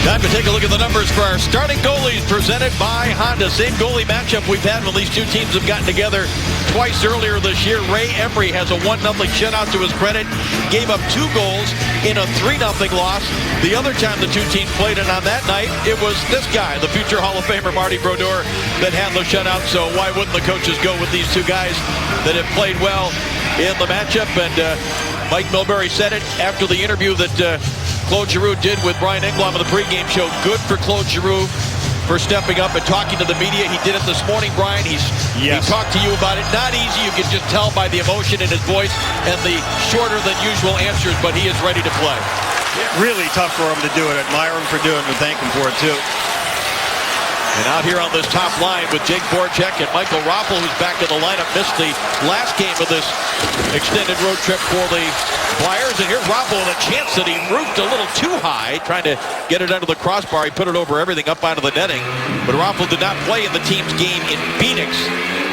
Time to take a look at the numbers for our starting goalies presented by Honda. Same goalie matchup we've had when these two teams have gotten together twice earlier this year. Ray Emery has a 1-0 shutout to his credit. Gave up 2 goals in a 3-0 loss. The other time the two teams played, and on that night, it was this guy, the future Hall of Famer Marty Brodeur, that had the shutout. So why wouldn't the coaches go with these two guys that have played well in the matchup? And Mike Milbury said it after the interview that Claude Giroux did with Brian Engblom on the pregame show. Good for Claude Giroux for stepping up and talking to the media. He did it this morning, Brian. He talked to you about it. Not easy. You can just tell by the emotion in his voice and the shorter than usual answers, but he is ready to play. Really tough for him to do it. Admire him for doing it and thank him for it, too. And out here on this top line with Jake Voracek and Michael Raffl, who's back in the lineup, missed the last game of this extended road trip for the Flyers. And here's Raffl with a chance that he roofed a little too high, trying to get it under the crossbar. He put it over everything up onto the netting. But Raffl did not play in the team's game in Phoenix,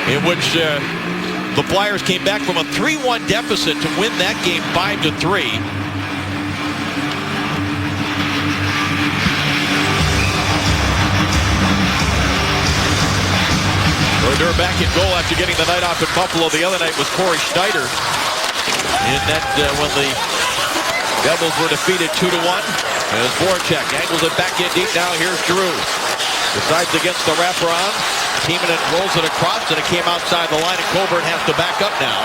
in which the Flyers came back from a 3-1 deficit to win that game 5-3. Brodeur back in goal after getting the night off in Buffalo. The other night was Corey Schneider. In that when the Devils were defeated 2-1. As Voracek angles it back in deep now. Here's Giroux. Decides against the wraparound. Timonen rolls it across, and it came outside the line, and Coburn has to back up now.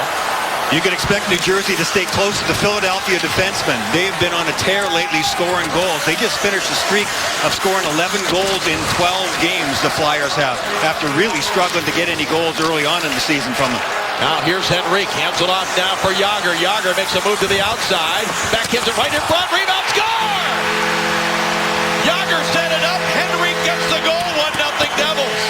You can expect New Jersey to stay close to the Philadelphia defensemen. They've been on a tear lately scoring goals. They just finished a streak of scoring 11 goals in 12 games, the Flyers have, after really struggling to get any goals early on in the season from them. Now here's Henrique, hands it off now for Jágr. Jágr makes a move to the outside. Backhands it right in front, rebound, score! Jágr set it up, Henrique gets the goal, 1-0 Devils.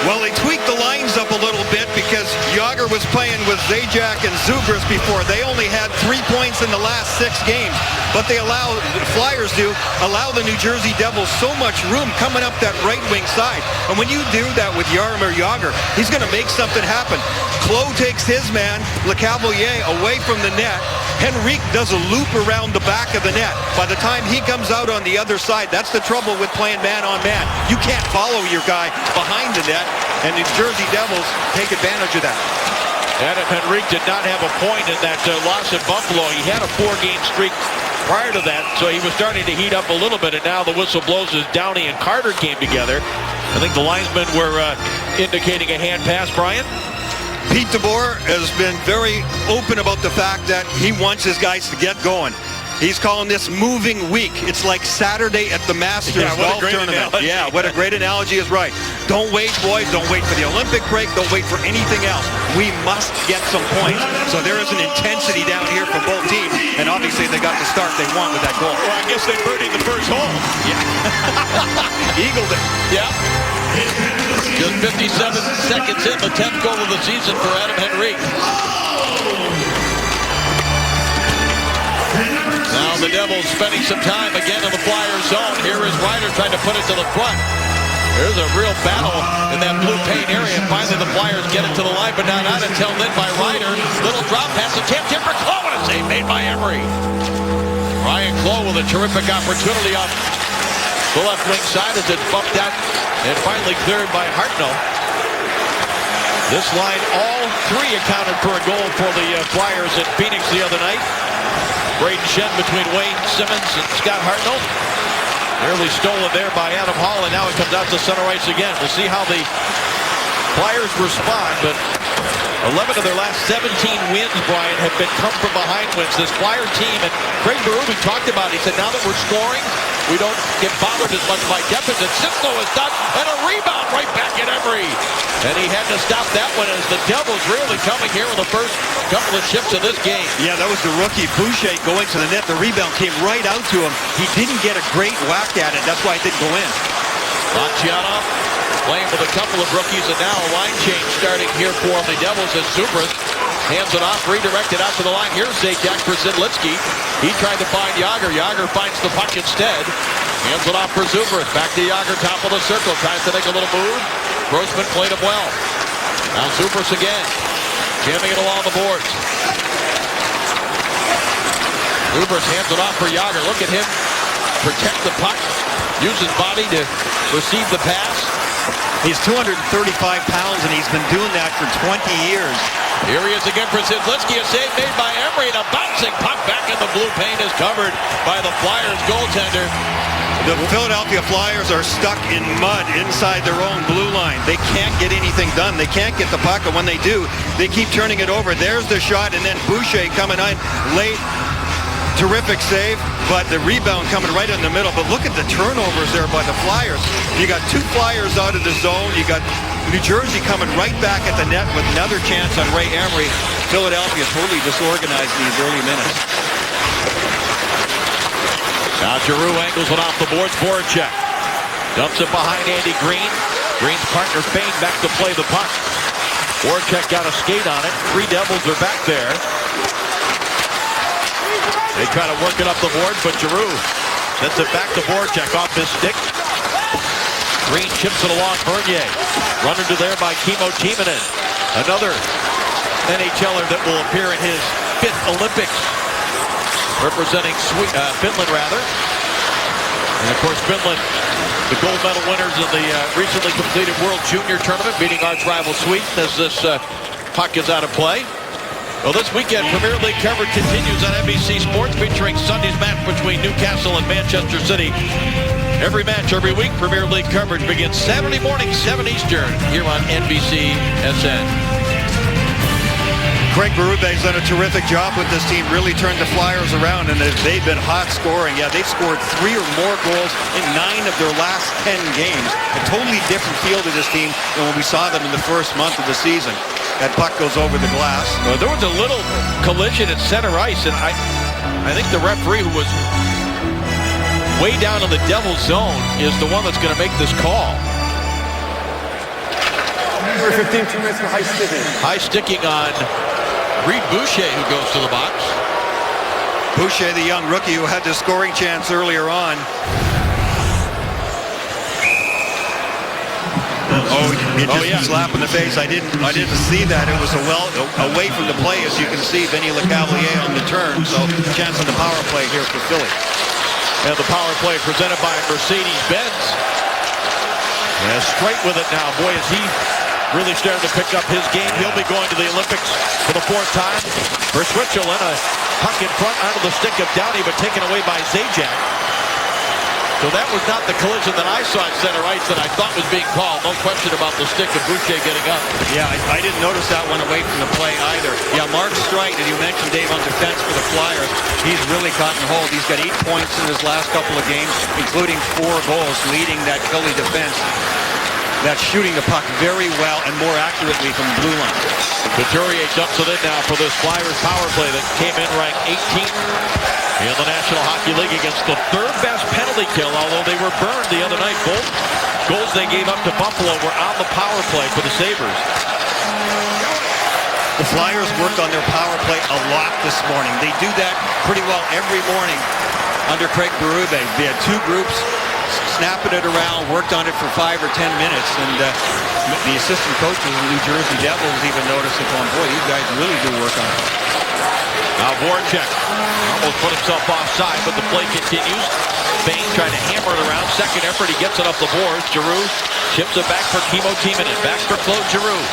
Well, they tweaked the lines up a little bit because Jágr was playing with Zajac and Zubris before. They only had 3 points in the last 6 games, but the Flyers allow the New Jersey Devils so much room coming up that right wing side. And when you do that with Jaromir Jágr, he's going to make something happen. Claude takes his man, Lecavalier, away from the net. Henrique does a loop around the back of the net. By the time he comes out on the other side, that's the trouble with playing man-on-man. You can't follow your guy behind the net, and the Jersey Devils take advantage of that. Adam Henrique did not have a point in that loss at Buffalo. He had a 4-game streak prior to that, so he was starting to heat up a little bit, and now the whistle blows as Downey and Carter came together. I think the linesmen were indicating a hand pass, Brian. Pete DeBoer has been very open about the fact that he wants his guys to get going. He's calling this moving week. It's like Saturday at the Masters golf tournament. Analogy. Yeah, what a great analogy is right. Don't wait, boys. Don't wait for the Olympic break. Don't wait for anything else. We must get some points. So there is an intensity down here from both teams, and obviously they got the start they want with that goal. Well, I guess they birdied the first hole. Yeah. Eagled it. Yeah. Just 57 seconds in, the 10th goal of the season for Adam Henrique. Now the Devils spending some time again in the Flyers zone. Here is Ryder trying to put it to the front. There's a real battle in that blue paint area. Finally the Flyers get it to the line, but not until then by Ryder. Little drop pass and tipped in for Clough, and a save made by Emery. Ryan Clough with a terrific opportunity off the left wing side as it's bumped out and finally cleared by Hartnell. This line, all 3 accounted for a goal for the Flyers in Phoenix the other night. Braden Shen between Wayne Simmons and Scott Hartnell. Nearly stolen there by Adam Hall, and now it comes out to center ice again. We'll see how the Flyers respond, but 11 of their last 17 wins, Brian, have been come from behind wins. This Flyer team, and Craig Berube talked about it. He said, now that we're scoring, we don't get bothered as much by deficits. Cisco is done, and a rebound right back at Emery. And he had to stop that one as the Devils really coming here in the first couple of shifts of this game. Yeah, that was the rookie Boucher going to the net. The rebound came right out to him. He didn't get a great whack at it. That's why it didn't go in. Lanciano playing with a couple of rookies, and now a line change starting here for the Devils as Zubris hands it off, redirected out to the line. Here's Zajac for Zidlitsky. He tried to find Jágr. Jágr finds the puck instead. Hands it off for Zubris. Back to Jágr, top of the circle. Tries to make a little move. Grossman played him well. Now Zubris again. Jamming it along the boards. Ubers hands it off for Yager. Look at him protect the puck. Use his body to receive the pass. He's 235 pounds, and he's been doing that for 20 years. Here he is again for Zidlicky. A save made by Emery, and a bouncing puck back in the blue paint is covered by the Flyers goaltender. The Philadelphia Flyers are stuck in mud inside their own blue line. They can't get anything done. They can't get the puck, and when they do, they keep turning it over. There's the shot, and then Boucher coming in late. Terrific save, but the rebound coming right in the middle. But look at the turnovers there by the Flyers. You got two Flyers out of the zone. You got New Jersey coming right back at the net with another chance on Ray Emery. Philadelphia totally disorganized in these early minutes. Now Giroux angles it off the boards. Voracek dumps it behind Andy Green. Green's partner Fane back to play the puck. Voracek got a skate on it. Three Devils are back there. They try to work it up the boards, but Giroux sends it back to Voracek off his stick. Green chips it along Bernier. Run into there by Kimmo Timonen. Another NHLer that will appear in his 5th Olympics. Representing Finland, rather. And of course, Finland, the gold medal winners in the recently completed World Junior Tournament, beating arch rival Sweden as this puck is out of play. Well, this weekend, Premier League coverage continues on NBC Sports, featuring Sunday's match between Newcastle and Manchester City. Every match, every week, Premier League coverage begins Saturday morning, 7 Eastern, here on NBC SN. Craig Berube's done a terrific job with this team, really turned the Flyers around, and they've been hot scoring. Yeah, they've scored 3 or more goals in 9 of their last 10 games. A totally different feel to this team than when we saw them in the first month of the season. That puck goes over the glass. Well, there was a little collision at center ice, and I think the referee, who was way down in the Devil's zone, is the one that's going to make this call. Number 15, 2 minutes for high sticking. High sticking on Reed Boucher, who goes to the box. Boucher, the young rookie who had the scoring chance earlier on. Slap in the face. I didn't see that. It was away from the play, as you can see. Vinny Lecavalier on the turn. So chance on the power play here for Philly. And the power play presented by Mercedes-Benz. And straight with it now. Boy, is he really starting to pick up his game. He'll be going to the Olympics for the 4th time. For Switzerland, a puck in front out of the stick of Downey, but taken away by Zajac. So that was not the collision that I saw at center ice that I thought was being called. No question about the stick of Boucher getting up. Yeah, I didn't notice that one away from the play either. Yeah, Mark Streit, and you mentioned Dave on defense for the Flyers. He's really gotten hold. He's got 8 points in his last couple of games, including 4 goals, leading that Philly defense. That's shooting the puck very well and more accurately from the blue line. Couturier dumps it in now for this Flyers power play that came in ranked 18th in the National Hockey League against the 3rd best penalty kill, although they were burned the other night. Both goals they gave up to Buffalo were on the power play for the Sabres. The Flyers worked on their power play a lot this morning. They do that pretty well every morning under Craig Berube. They had 2 groups snapping it around, worked on it for 5 or 10 minutes, and the assistant coaches of the New Jersey Devils even noticed it, going, boy, you guys really do work on it. Now Voracek almost put himself offside, but the play continues. Fane trying to hammer it around. Second effort, he gets it up the boards. Giroux chips it back for Kimmo Timonen. Back for Claude Giroux.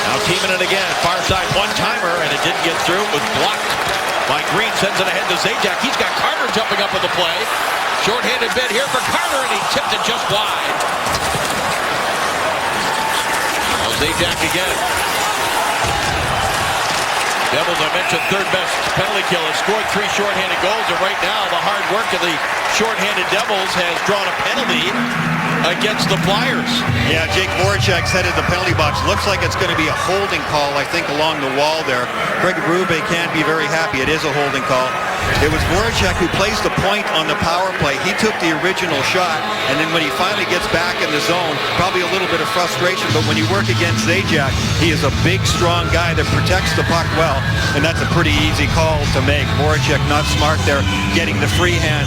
Now Timonen again, far side one-timer, and it didn't get through. It was blocked by Green. Sends it ahead to Zajac. He's got Carter jumping up in the play. Short-handed bid here for Carter, and he tipped it just wide. Now Zajac again. Devils, I mentioned, 3rd best penalty kill, has scored 3 short-handed goals, and right now the hard work of the short-handed Devils has drawn a penalty against the Flyers. Yeah, Jake Voracek's headed the penalty box. Looks like it's going to be a holding call, I think, along the wall there. Craig Berube can't be very happy. It is a holding call. It was Voracek who placed the point on the power play. He took the original shot, and then when he finally gets back in the zone, probably a little bit of frustration, but when you work against Zajac, he is a big, strong guy that protects the puck well, and that's a pretty easy call to make. Voracek not smart there, getting the free hand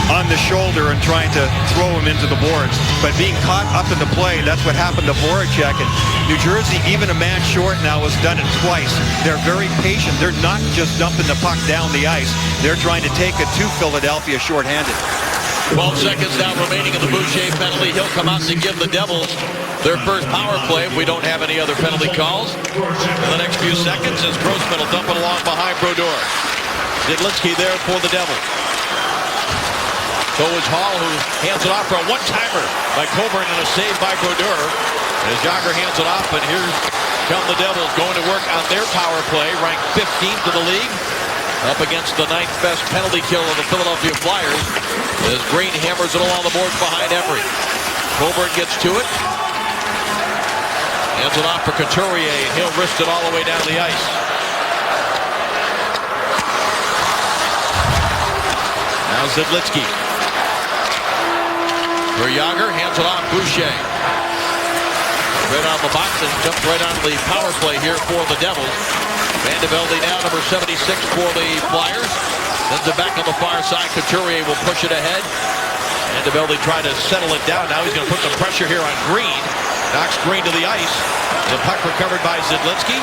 on the shoulder and trying to throw him into the boards. But being caught up in the play, that's what happened to Voracek. And New Jersey, even a man short now, has done it twice. They're very patient. They're not just dumping the puck down the ice. They're trying to take it to Philadelphia shorthanded. 12 seconds now remaining in the Boucher penalty. He'll come out to give the Devils their first power play if we don't have any other penalty calls. In the next few seconds, as Grossman will dump it along behind Brodeur. Zidlinsky there for the Devils. So is Hall, who hands it off for a one-timer by Coburn and a save by Brodeur. As Jagr hands it off, and here come the Devils going to work on their power play, ranked 15th in the league, up against the 9th best penalty kill of the Philadelphia Flyers, as Green hammers it along the boards behind Emery. Coburn gets to it, hands it off for Couturier, and he'll wrist it all the way down the ice. Now Zidlinsky. For Jagr, hands it off Boucher. Right on the box and jumps right on the power play here for the Devils. Vandevelde now number 76 for the Flyers. Sends it back on the far side. Couturier will push it ahead. Vandevelde trying to settle it down. Now he's going to put some pressure here on Green. Knocks Green to the ice. The puck recovered by Zidlinsky.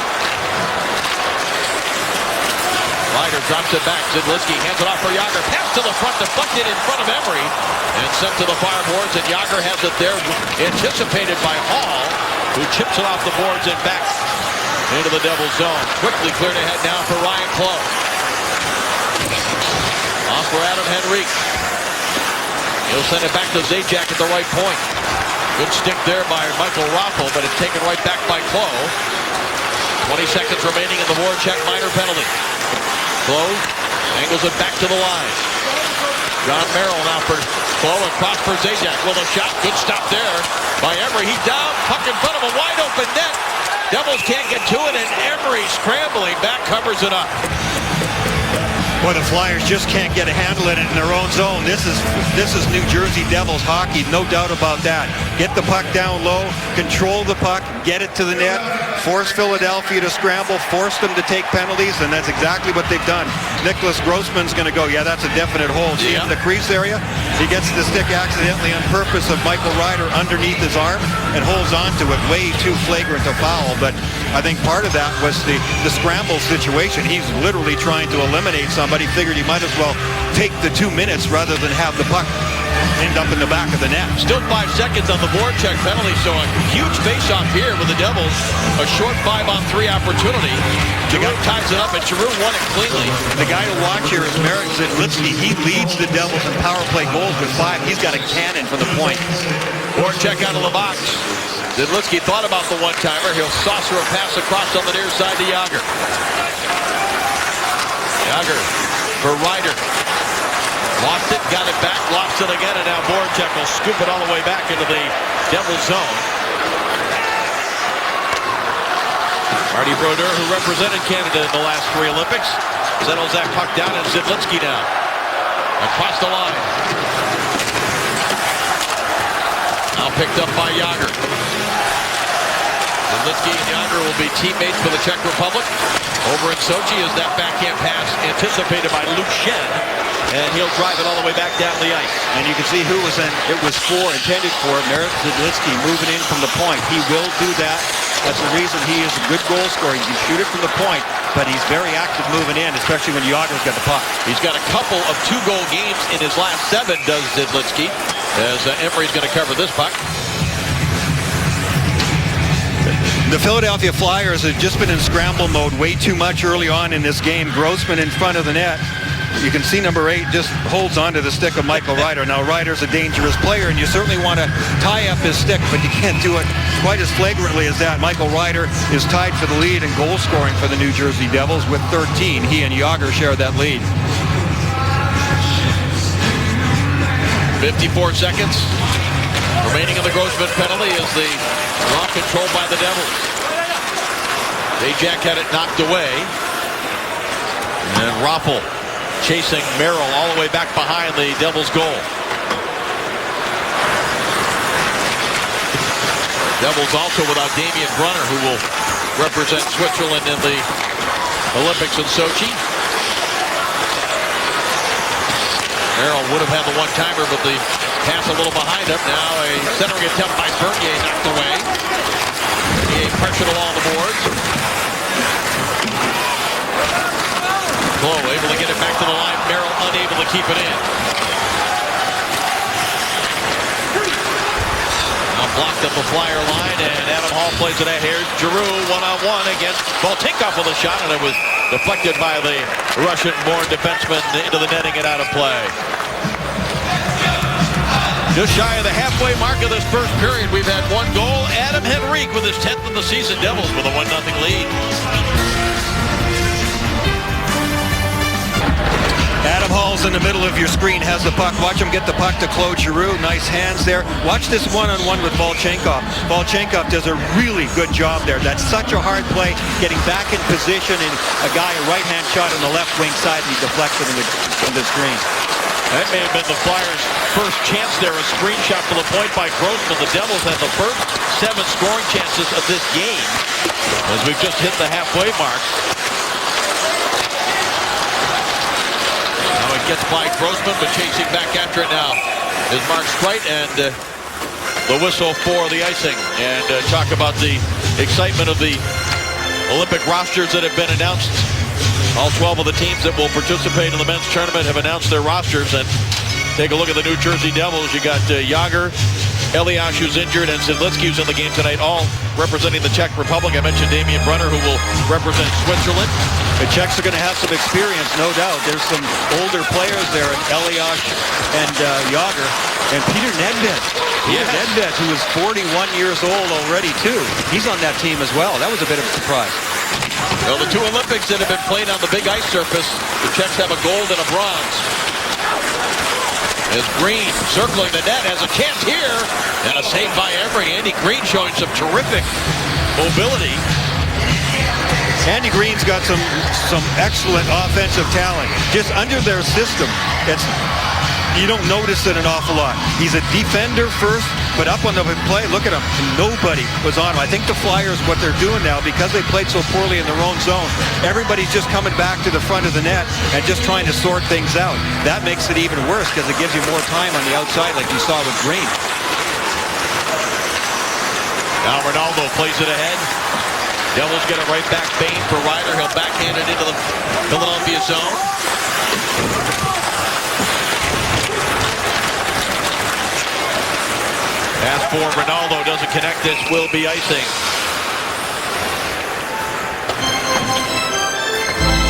Ryder drops it back. Zidlinsky hands it off for Jagr. Pass to the front, deflected in front of Emery. And sent to the far boards, and Jagr has it there, anticipated by Hall, who chips it off the boards and back into the Devils zone. Quickly cleared ahead now for Ryan Clough. Off for Adam Henrique. He'll send it back to Zajac at the right point. Good stick there by Michael Raffl, but it's taken right back by Clough. 20 seconds remaining in the Voracek minor penalty. Clough angles it back to the line. John Merrill now for Clough, across for Zajac with a shot. Good stop there by Emery. He's down, puck in front of a wide open net. Devils can't get to it, and Emery scrambling back covers it up. Boy, the Flyers just can't get a handle in it in their own zone. This is New Jersey Devils hockey, no doubt about that. Get the puck down low, control the puck, get it to the net, force Philadelphia to scramble, force them to take penalties, and that's exactly what they've done. Nicholas Grossman's going to go, yeah, that's a definite hold. See in the crease area? He gets the stick accidentally on purpose of Michael Ryder underneath his arm and holds on to it. Way too flagrant a foul, but I think part of that was the scramble situation. He's literally trying to eliminate somebody. Figured he might as well take the 2 minutes rather than have the puck end up in the back of the net. Still 5 seconds on the Voracek penalty, so a huge face-off here with the Devils. A short 5-on-3 opportunity. Giroux ties it up, and Giroux won it cleanly. The guy to watch here is Marek Zidlinsky. He leads the Devils in power play goals with 5. He's got a cannon for the point. Voracek out of the box. Zidlinsky thought about the one-timer. He'll saucer a pass across on the near side to Jagr. Jagr for Ryder. Lost it, got it back, lost it again, and now Voracek will scoop it all the way back into the Devils zone. Marty Brodeur, who represented Canada in the last 3 Olympics, settles that puck down, and Zidlinsky now across the line. Now picked up by Jagr. Zidlinsky and Jagr will be teammates for the Czech Republic. Over in Sochi is that backhand pass anticipated by Luke Schenn, and he'll drive it all the way back down the ice. And you can see who was in. It was intended for Marek Zidlinsky moving in from the point. He will do that. That's the reason he is a good goal scorer. He can shoot it from the point, but he's very active moving in, especially when Jagr's got the puck. He's got a couple of 2-goal games in his last 7, does Zidlinsky, as Emery's going to cover this puck. The Philadelphia Flyers have just been in scramble mode way too much early on in this game. Grossman in front of the net. You can see number 8 just holds onto the stick of Michael Ryder. Now, Ryder's a dangerous player, and you certainly want to tie up his stick, but you can't do it quite as flagrantly as that. Michael Ryder is tied for the lead in goal scoring for the New Jersey Devils with 13. He and Jagr share that lead. 54 seconds remaining in the Grossman penalty as the draw controlled by the Devils. Zajac had it knocked away. And Raffl chasing Merrill all the way back behind the Devils' goal. Devils also without Damian Brunner, who will represent Switzerland in the Olympics in Sochi. Merrill would have had the one-timer, but the pass a little behind him. Now a centering attempt by Bernier knocked away. Bernier pressured along the boards. Clough able to get it back to the line. Merrill unable to keep it in. Now blocked at the Flyer line, and Adam Hall plays it out. Here's Giroux one-on-one against Volchenkov with a shot, and it was deflected by the Russian-born defenseman into the netting and out of play. Just shy of the halfway mark of this first period, we've had one goal. Adam Henrique with his 10th of the season. Devils with a 1-0 lead. Adam Hall's in the middle of your screen, has the puck. Watch him get the puck to Claude Giroux. Nice hands there. Watch this one-on-one with Volchenkov. Volchenkov does a really good job there. That's such a hard play, getting back in position, and a guy, a right-hand shot on the left wing side, and he deflects it in the screen. That may have been the Flyers' first chance there. A screenshot to the point by Grossman. The Devils had the first 7 scoring chances of this game as we've just hit the halfway mark. Now it gets by Grossman, but chasing back after it now is Mark Streit, and the whistle for the icing. And talk about the excitement of the Olympic rosters that have been announced. All 12 of the teams that will participate in the men's tournament have announced their rosters. And take a look at the New Jersey Devils. You got Jágr, Elias, who's injured, and Zidlitsky, who's in the game tonight, all representing the Czech Republic. I mentioned Damian Brunner, who will represent Switzerland. The Czechs are going to have some experience, no doubt. There's some older players there, Elias and Jágr. And Peter Nedved. Nedved, who is 41 years old already, too. He's on that team as well. That was a bit of a surprise. Well, the 2 Olympics that have been played on the big ice surface, the Czechs have a gold and a bronze. As Green circling the net, has a chance here, and a save by Emery. Andy Green showing some terrific mobility. Andy Green's got some excellent offensive talent. Just under their system, you don't notice it an awful lot. He's a defender first, but up on the play, look at him. Nobody was on him. I think the Flyers, what they're doing now, because they played so poorly in their own zone, everybody's just coming back to the front of the net and just trying to sort things out. That makes it even worse because it gives you more time on the outside like you saw with Green. Now Ronaldo plays it ahead. Devils get it right back. Bain for Ryder. He'll backhand it into the Philadelphia zone. Pass for Ronaldo, doesn't connect. This will be icing.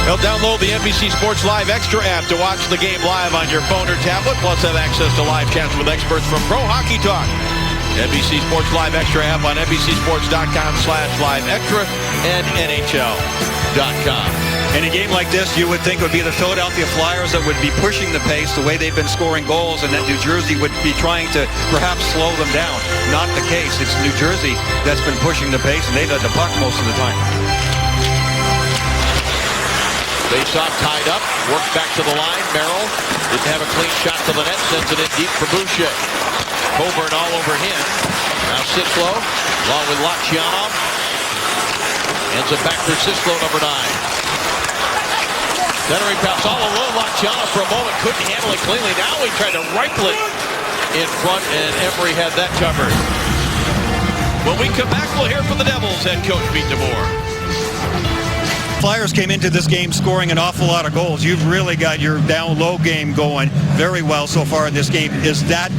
Now download the NBC Sports Live Extra app to watch the game live on your phone or tablet, plus have access to live chats with experts from Pro Hockey Talk. NBC Sports Live Extra app on NBCSports.com/live extra and NHL.com. In a game like this, you would think it would be the Philadelphia Flyers that would be pushing the pace the way they've been scoring goals, and that New Jersey would be trying to perhaps slow them down. Not the case. It's New Jersey that's been pushing the pace, and they've had the puck most of the time. Face-off tied up, worked back to the line. Merrill didn't have a clean shot to the net, sends it in deep for Boucher. Coburn all over him. Now Sislo, along with Lachyanov. Ends it back for Sislo, number 9. Centering pass all alone. Lachyanov for a moment couldn't handle it cleanly. Now he tried to rifle it in front, and Emery had that covered. When we come back, we'll hear from the Devils head coach Pete DeBoer. Flyers came into this game scoring an awful lot of goals. You've really got your down-low game going very well so far in this game. Is that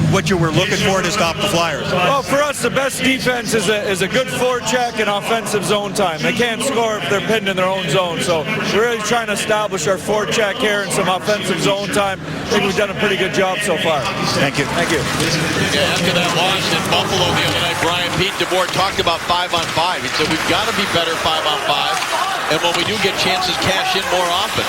what you were looking for to stop the Flyers? Well, for us, the best defense is a good forecheck and offensive zone time. They can't score if they're pinned in their own zone. So we're really trying to establish our forecheck here and some offensive zone time. I think we've done a pretty good job so far. Thank you. Thank you. Yeah, after that loss in Buffalo the other night, Pete DeBoer talked about 5-on-5. He said we've got to be better 5-on-5. And when we do get chances, cash in more often.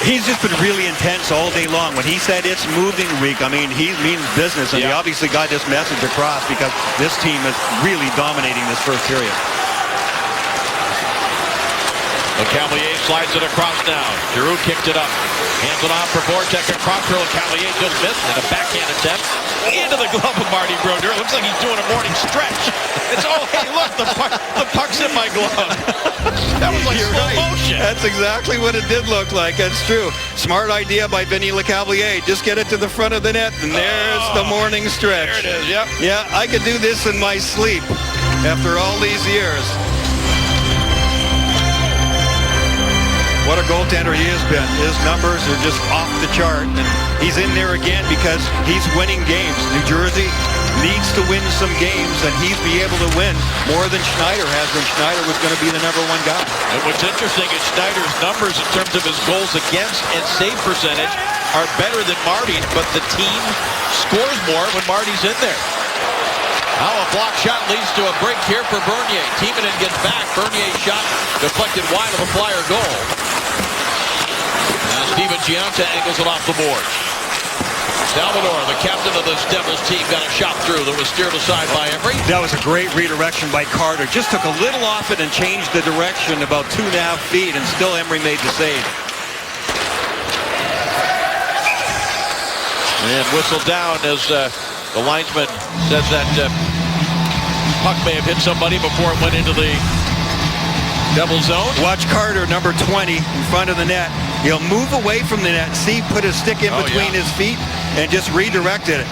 He's just been really intense all day long. When he said it's moving week, I mean, he means business. And he obviously got this message across because this team is really dominating this first period. LeCavalier slides it across now. Giroux kicked it up. Hands it off for Voracek across for LeCavalier. Just missed. And a backhand attempt into the glove of Marty Brodeur. Looks like he's doing a morning stretch. It's, oh, hey, look, the puck's in my glove. That was like slow motion. That's exactly what it did look like. That's true. Smart idea by Vinny Lecavalier. Just get it to the front of the net, and there's the morning stretch. There it is, yep. Yeah, I could do this in my sleep after all these years. What a goaltender he has been. His numbers are just off the chart. And he's in there again because he's winning games. New Jersey needs to win some games, and he's be able to win more than Schneider has when Schneider was going to be the #1 guy. And what's interesting is Schneider's numbers in terms of his goals against and save percentage are better than Marty's, but the team scores more when Marty's in there. Now a block shot leads to a break here for Bernier. Timonen gets back. Bernier's shot deflected wide of a Flyer goal. Now Steven Giunta angles it off the board. Salvador, the captain of this Devils team, got a shot through that was steered aside by Emery. That was a great redirection by Carter. Just took a little off it and changed the direction about 2.5 feet, and still Emery made the save. And whistled down as the linesman says that puck may have hit somebody before it went into the Devil zone. Watch Carter, number 20, in front of the net. He'll move away from the net, see, put his stick in between his feet, and just redirected it.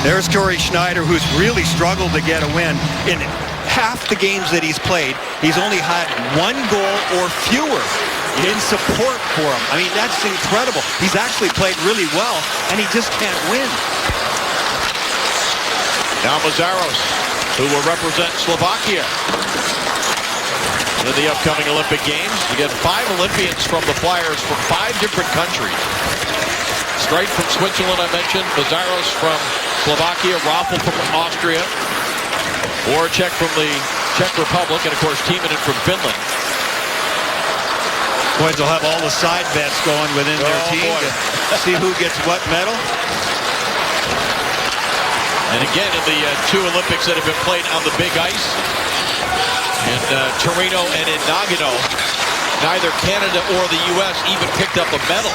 There's Corey Schneider, who's really struggled to get a win. In half the games that he's played, he's only had 1 goal or fewer in support for him. I mean, that's incredible. He's actually played really well, and he just can't win. Now Mazaros, who will represent Slovakia in the upcoming Olympic Games. You get 5 Olympians from the Flyers from 5 different countries. Straight from Switzerland, I mentioned. Mazaros from Slovakia. Raffel from Austria. Voracek from the Czech Republic. And, of course, Timonen from Finland. Boys will have all the side bets going within their team to see who gets what medal. And again, in the 2 Olympics that have been played on the big ice, in Torino and in Nagano, neither Canada or the U.S. even picked up a medal.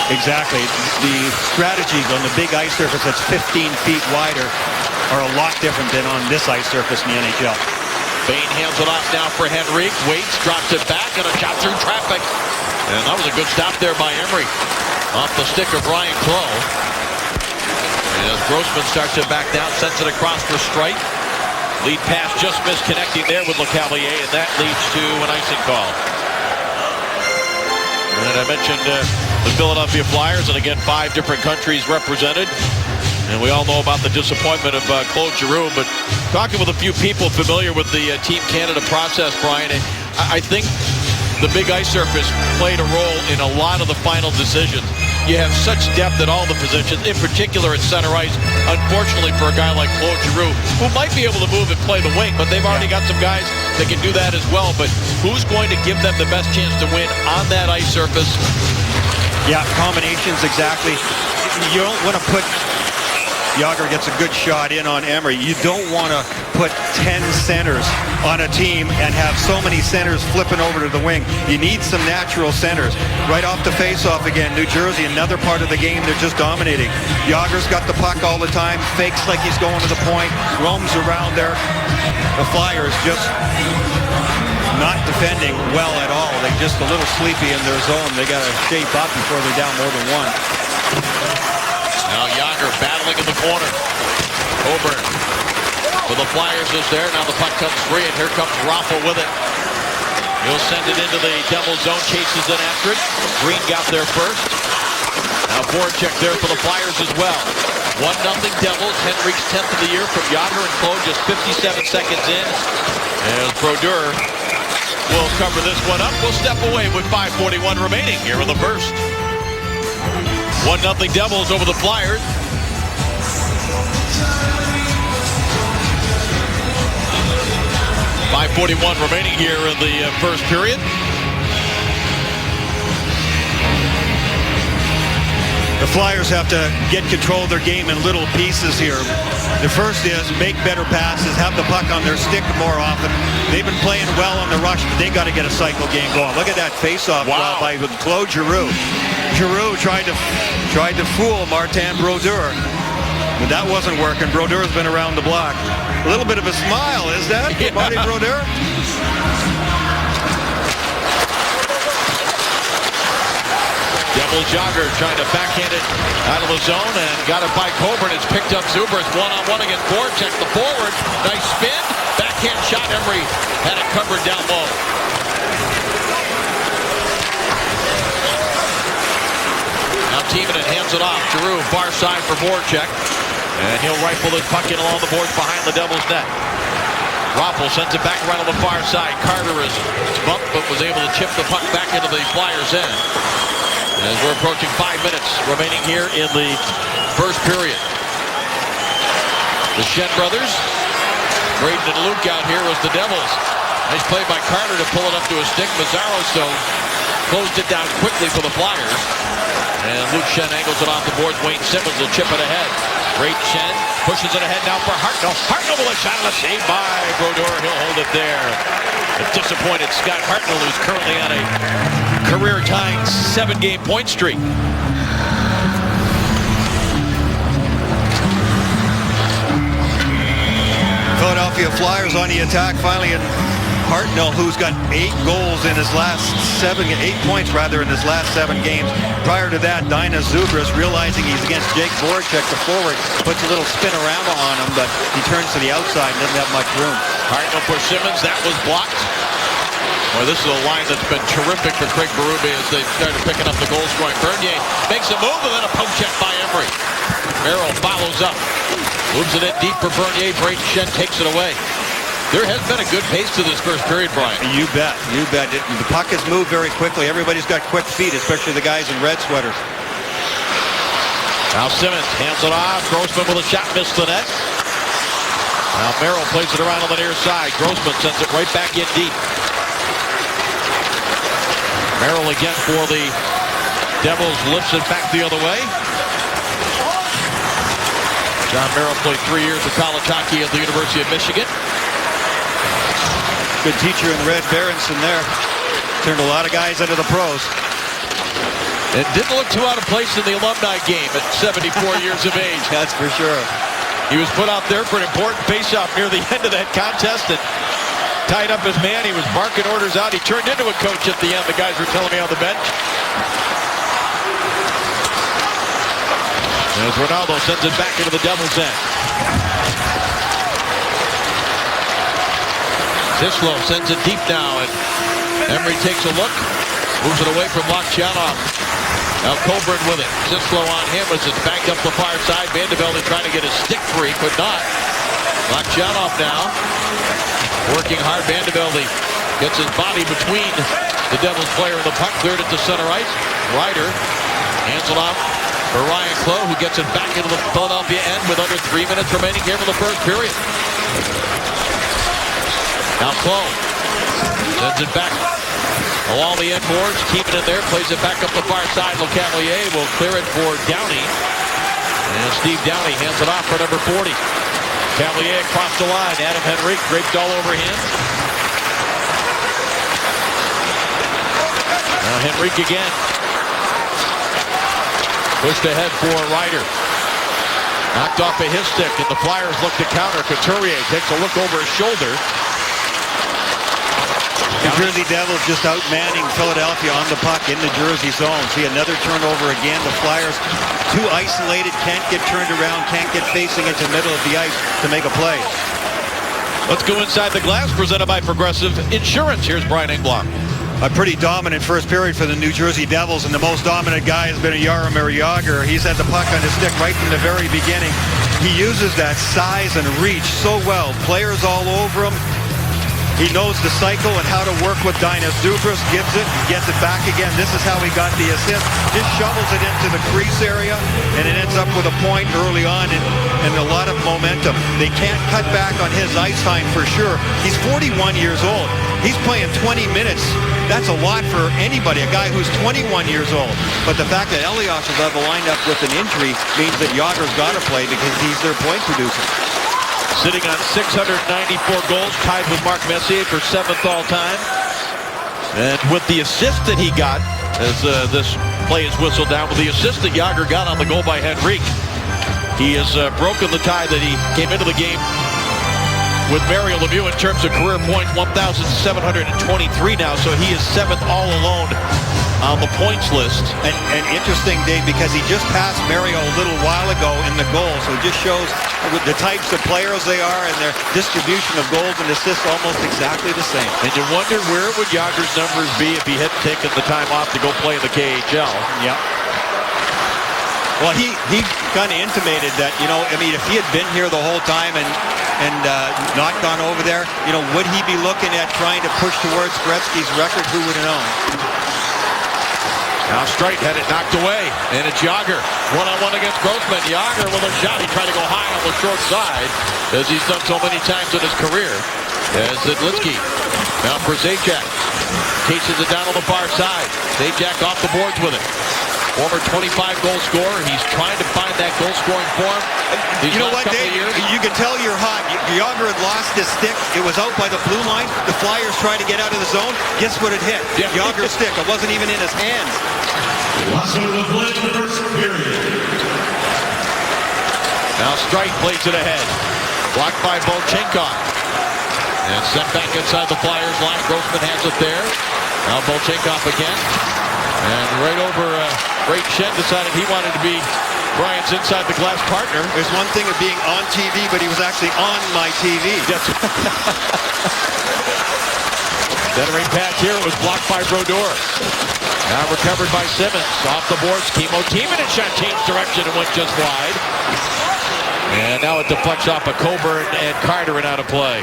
Exactly. The strategies on the big ice surface that's 15 feet wider are a lot different than on this ice surface in the NHL. Bain hands it off now for Henrique. Waits, drops it back, and a shot through traffic. And that was a good stop there by Emery. Off the stick of Ryan Clough. And as Grossman starts it back down, sends it across for Streit. Lead pass just missed connecting there with Lecavalier, and that leads to an icing call. And I mentioned the Philadelphia Flyers, and again, 5 different countries represented. And we all know about the disappointment of Claude Giroux, but talking with a few people familiar with the Team Canada process, Brian, I think the big ice surface played a role in a lot of the final decisions. You have such depth at all the positions, in particular at center ice. Unfortunately for a guy like Claude Giroux, who might be able to move and play the wing, but they've already got some guys that can do that as well. But who's going to give them the best chance to win on that ice surface? Yeah, combinations, exactly. You don't want to put... Jágr gets a good shot in on Emery. You don't want to put 10 centers on a team and have so many centers flipping over to the wing. You need some natural centers. Right off the face-off again, New Jersey, another part of the game, they're just dominating. Jágr's got the puck all the time, fakes like he's going to the point, roams around there. The Flyers just not defending well at all. They're just a little sleepy in their zone. They got to shape up before they're down more than 1. Now Jágr battling in the corner. Coburn for the Flyers is there. Now the puck comes free, and here comes Raffel with it. He'll send it into the Devil zone, chases it after it. Green got there first. Now Voracek there for the Flyers as well. 1-0 Devils. Henrique's 10th of the year from Jágr and Clough, just 57 seconds in. As Brodeur will cover this one up. We'll step away with 5:41 remaining here in the first. 1-0 Devils over the Flyers. .541 remaining here in the first period. The Flyers have to get control of their game in little pieces here. The first is make better passes, have the puck on their stick more often. They've been playing well on the rush, but they got to get a cycle game going. Look at that face-off by Claude Giroux. Giroux tried to fool Martin Brodeur. But that wasn't working. Brodeur's been around the block. A little bit of a smile, is that? Yeah. Marty Brodeur? Devils Jagr trying to backhand it out of the zone and got it by Coburn. It's picked up Zubris one-on-one against Voracek. The forward, nice spin, backhand shot. Emery had it covered down low. Now Timonen hands it off. Giroux far side for Voracek, and he'll rifle his puck in along the boards behind the Devils net. Raffl sends it back right on the far side. Carter is bumped but was able to chip the puck back into the Flyers' end. As we're approaching 5 minutes remaining here in the first period. The Shen brothers, Braden and Luke out here as the Devils. Nice play by Carter to pull it up to a stick. Mazzaro still closed it down quickly for the Flyers. And Luke Shen angles it off the boards. Wayne Simmons will chip it ahead. Great Shen pushes it ahead now for Hartnell. Hartnell with a shot on a save by Brodeur. He'll hold it there. A disappointed Scott Hartnell, who's currently on a career-tying 7-game point streak. Philadelphia Flyers on the attack finally, and Hartnell, who's got 8 goals in his last 8 points rather in his last 7 games. Prior to that, Dina Zubris, realizing he's against Jake Voracek, the forward, puts a little spin around on him, but he turns to the outside and doesn't have much room. Hartnell for Simmons, that was blocked. Well, this is a line that's been terrific for Craig Berube as they started picking up the goal scoring. Bernier makes a move and then a poke check by Emery. Merrill follows up. Moves it in deep for Bernier. Braden Shen takes it away. There has been a good pace to this first period, Brian. You bet. You bet. The puck has moved very quickly. Everybody's got quick feet, especially the guys in red sweaters. Now Simmons hands it off. Grossman with a shot, missed the net. Now Merrill plays it around on the near side. Grossman sends it right back in deep. Merrill again for the Devils, lifts it back the other way. John Merrill played 3 years of college hockey at the University of Michigan. Good teacher in Red Berenson there. Turned a lot of guys into the pros. It didn't look too out of place in the alumni game at 74 years of age. That's for sure. He was put out there for an important faceoff near the end of that contest and tied up his man. He was barking orders out. He turned into a coach at the end. The guys were telling me on the bench. As Ronaldo sends it back into the Devils' end. Zislo sends it deep now, and Emery takes a look, moves it away from Lokchanov. Now Coburn with it. Zislo on him as it's backed up the far side. Vandevelde trying to get his stick free, could not. Lokchanov now working hard. Vandevelde gets his body between the Devils player and the puck, cleared it to center ice. Ryder hands it off for Ryan Clough, who gets it back into the Philadelphia end with under 3 minutes remaining here in the first period. Now Clough sends it back along the end boards. Keep it in there, plays it back up the far side. LeCavalier will clear it for Downey. And Steve Downey hands it off for number 40. Cavalier across the line. Adam Henrique draped all over him. Now Henrique again. Pushed ahead for Ryder. Knocked off of his stick, and the Flyers look to counter. Couturier takes a look over his shoulder. New Jersey Devils just outmanning Philadelphia on the puck in the Jersey zone. See another turnover again. The Flyers too isolated, can't get turned around, can't get facing into the middle of the ice to make a play. Let's go inside the glass, presented by Progressive Insurance. Here's Brian Engblom. A pretty dominant first period for the New Jersey Devils, and the most dominant guy has been Jaromir Jagr. He's had the puck on his stick right from the very beginning. He uses that size and reach so well. Players all over him. He knows the cycle and how to work with Dina Zubris, gives it, gets it back again. This is how he got the assist. Just shovels it into the crease area, and it ends up with a point early on and a lot of momentum. They can't cut back on his ice time for sure. He's 41 years old. He's playing 20 minutes. That's a lot for anybody, a guy who's 21 years old. But the fact that Elias is ever lined up with an injury means that Jagr's got to play because he's their point producer. Sitting on 694 goals, tied with Mark Messier for 7th all-time. And with the assist that he got, as this play is whistled down, with the assist that Jagr got on the goal by Henrique, He has broken the tie that he came into the game with Mario Lemieux in terms of career points, 1,723 now, so he is 7th all alone on the points list. And interesting, Dave, because he just passed Mario a little while ago in the goal, so it just shows the types of players they are and their distribution of goals and assists almost exactly the same. And you wonder where would Jágr's numbers be if he hadn't taken the time off to go play in the KHL. Yeah. Well, he kind of intimated that, you know, I mean, if he had been here the whole time and not gone over there, you know, would he be looking at trying to push towards Gretzky's record? Who would have known? Now Streit had it knocked away, and it's Jágr. One-on-one against Grossman. Jágr with a shot. He tried to go high on the short side, as he's done so many times in his career. As Zidlicky. Now for Zajac. Chases it down on the far side. Zajac off the boards with it. Former 25-goal scorer. He's trying to find that goal-scoring form. You know what, Dave? You can tell you're hot. Jágr had lost his stick. It was out by the blue line. The Flyers tried to get out of the zone. Guess what it hit? Yeah. Jágr's stick. It wasn't even in his hands. Now Streit plays it ahead. Blocked by Bolchenkov. And sent back inside the Flyers line. Grossman has it there. Now Bolchenkov again. And right over Ray Shen decided he wanted to be Bryant's inside the glass partner. There's one thing of being on TV, but he was actually on my TV. Centering pass here. It was blocked by Brodeur. Now recovered by Simmons. Off the boards. Kimmo Timonen shot changed direction and went just wide. And now it deflects off of Coburn and Carter and out of play.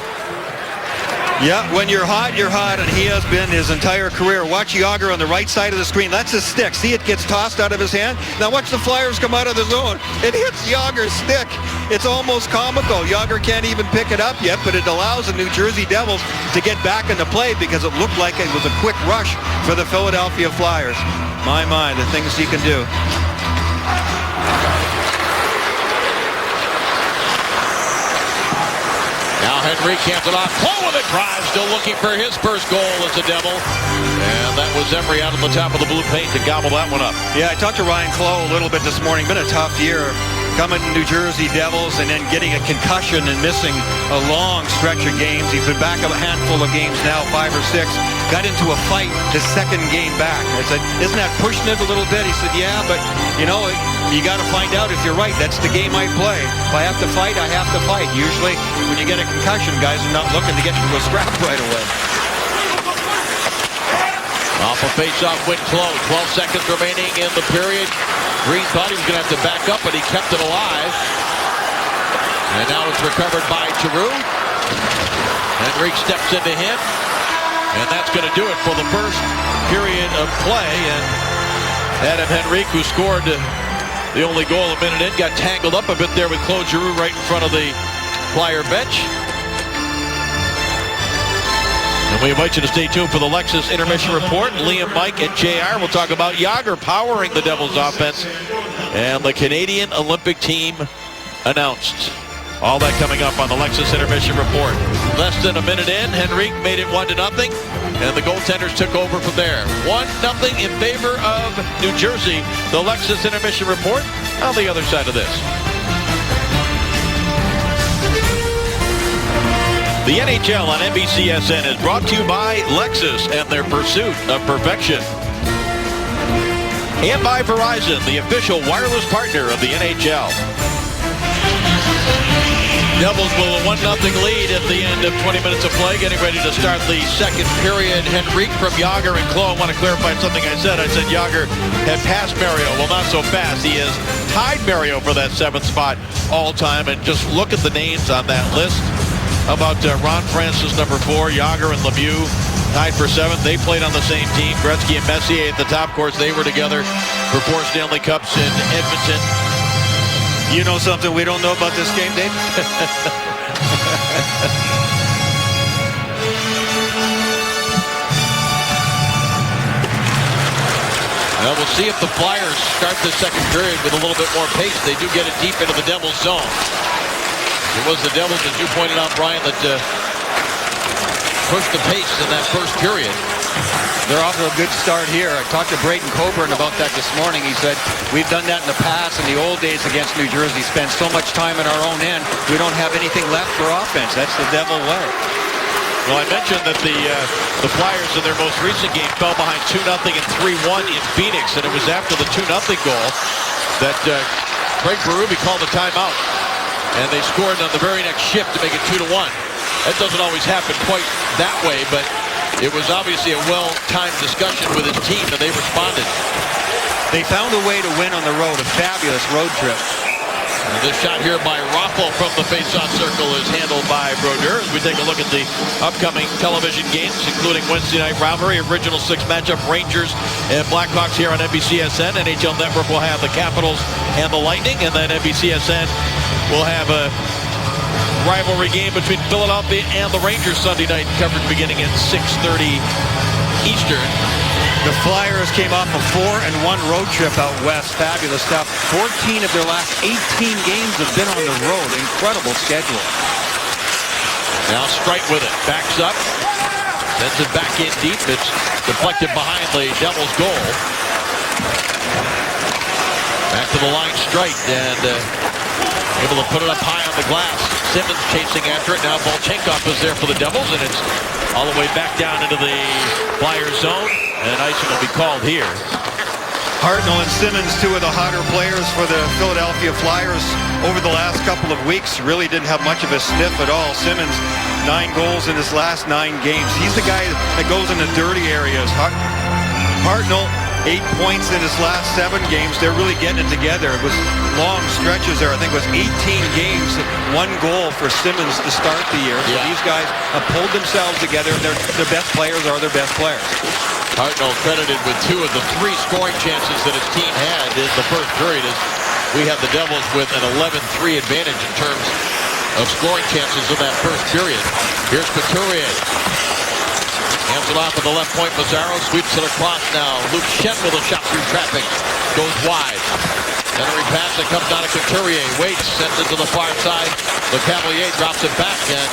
Yeah, when you're hot, and he has been his entire career. Watch Jágr on the right side of the screen. That's his stick. See, it gets tossed out of his hand. Now watch the Flyers come out of the zone. It hits Jágr's stick. It's almost comical. Jágr can't even pick it up yet, but it allows the New Jersey Devils to get back into play because it looked like it was a quick rush for the Philadelphia Flyers. My, the things he can do. Now Henrique hands it off. Cloh with a drive, still looking for his first goal as a Devil. And that was Emery out on the top of the blue paint to gobble that one up. Yeah, I talked to Ryan Cloh a little bit this morning. Been a tough year coming to New Jersey Devils and then getting a concussion and missing a long stretch of games. He's been back a handful of games now, 5 or 6. Got into a fight his second game back. I said, isn't that pushing it a little bit? He said, yeah, but, you know, you got to find out if you're right. That's the game I play. If I have to fight, I have to fight. Usually, when you get a concussion, guys are not looking to get into a scrap right away. Off a face-off went Cloh. 12 seconds remaining in the period. Green thought he was going to have to back up, but he kept it alive. And now it's recovered by Giroux. Henrique steps into him. And that's going to do it for the first period of play. And Adam Henrique, who scored the only goal a minute in, got tangled up a bit there with Claude Giroux right in front of the Flyer bench. And we invite you to stay tuned for the Lexus Intermission Report. Liam, Mike, and JR will talk about Jágr powering the Devils offense and the Canadian Olympic team announced. All that coming up on the Lexus Intermission Report. Less than a minute in, Henrique made it 1-0, and the goaltenders took over from there. 1-0 in favor of New Jersey. The Lexus Intermission Report on the other side of this. The NHL on NBCSN is brought to you by Lexus and their pursuit of perfection. And by Verizon, the official wireless partner of the NHL. Devils will a 1-0 lead at the end of 20 minutes of play, getting ready to start the second period. Henrique from Jágr and Cloh. I want to clarify something I said. I said Jágr had passed Mario. Well, not so fast. He has tied Mario for that 7th spot all time. And just look at the names on that list. How about Ron Francis, number 4, Jágr and Lemieux tied for 7th. They played on the same team. Gretzky and Messier at the top. Of course, they were together for 4 Stanley Cups in Edmonton. You know something we don't know about this game, Dave? Well, we'll see if the Flyers start the second period with a little bit more pace. They do get it deep into the Devils' zone. It was the Devils, as you pointed out, Brian, that pushed the pace in that first period. They're off to a good start here. I talked to Brayden Coburn about that this morning. He said, we've done that in the past in the old days against New Jersey. Spent so much time in our own end, we don't have anything left for offense. That's the devil way. Well, I mentioned that the Flyers in their most recent game fell behind 2-0 and 3-1 in Phoenix, and it was after the 2-0 goal that Craig Berube called a timeout, and they scored on the very next shift to make it 2-1. That doesn't always happen quite that way, but it was obviously a well-timed discussion with his team, and they responded. They found a way to win on the road, a fabulous road trip. And this shot here by Raffl from the face-off circle is handled by Brodeur. As we take a look at the upcoming television games, including Wednesday night rivalry, original six matchup, Rangers and Blackhawks here on NBCSN. NHL Network will have the Capitals and the Lightning, and then NBCSN will have a rivalry game between Philadelphia and the Rangers Sunday night, coverage beginning at 6:30 Eastern. The Flyers came off a 4-1 road trip out west. Fabulous stuff. 14 of their last 18 games have been on the road. Incredible schedule. Now Streit with it. Backs up. Sends it back in deep. It's deflected behind the Devils' goal. Back to the line, Streit. And able to put it up high on the glass. Simmons chasing after it. Now Volchenkov is there for the Devils. And it's all the way back down into the Flyers zone. And icing will be called here. Hartnell and Simmons, two of the hotter players for the Philadelphia Flyers over the last couple of weeks. Really didn't have much of a sniff at all. Simmons, 9 goals in his last 9 games. He's the guy that goes in the dirty areas. Hartnell, 8 points in his last 7 games. They're really getting it together. It was long stretches there. I think it was 18 games, 1 goal for Simmons to start the year. So these guys have pulled themselves together. Their best players are their best players. Hartnell credited with 2 of the 3 scoring chances that his team had in the first period. As we have the Devils with an 11-3 advantage in terms of scoring chances in that first period. Here's Couturier. Hands it off at the left point. Mazzaro sweeps it across now. Luke Schenn with a shot through traffic. Goes wide. Henry pass that comes down to Couturier. Waits, sends it to the far side. Le Cavalier drops it back, and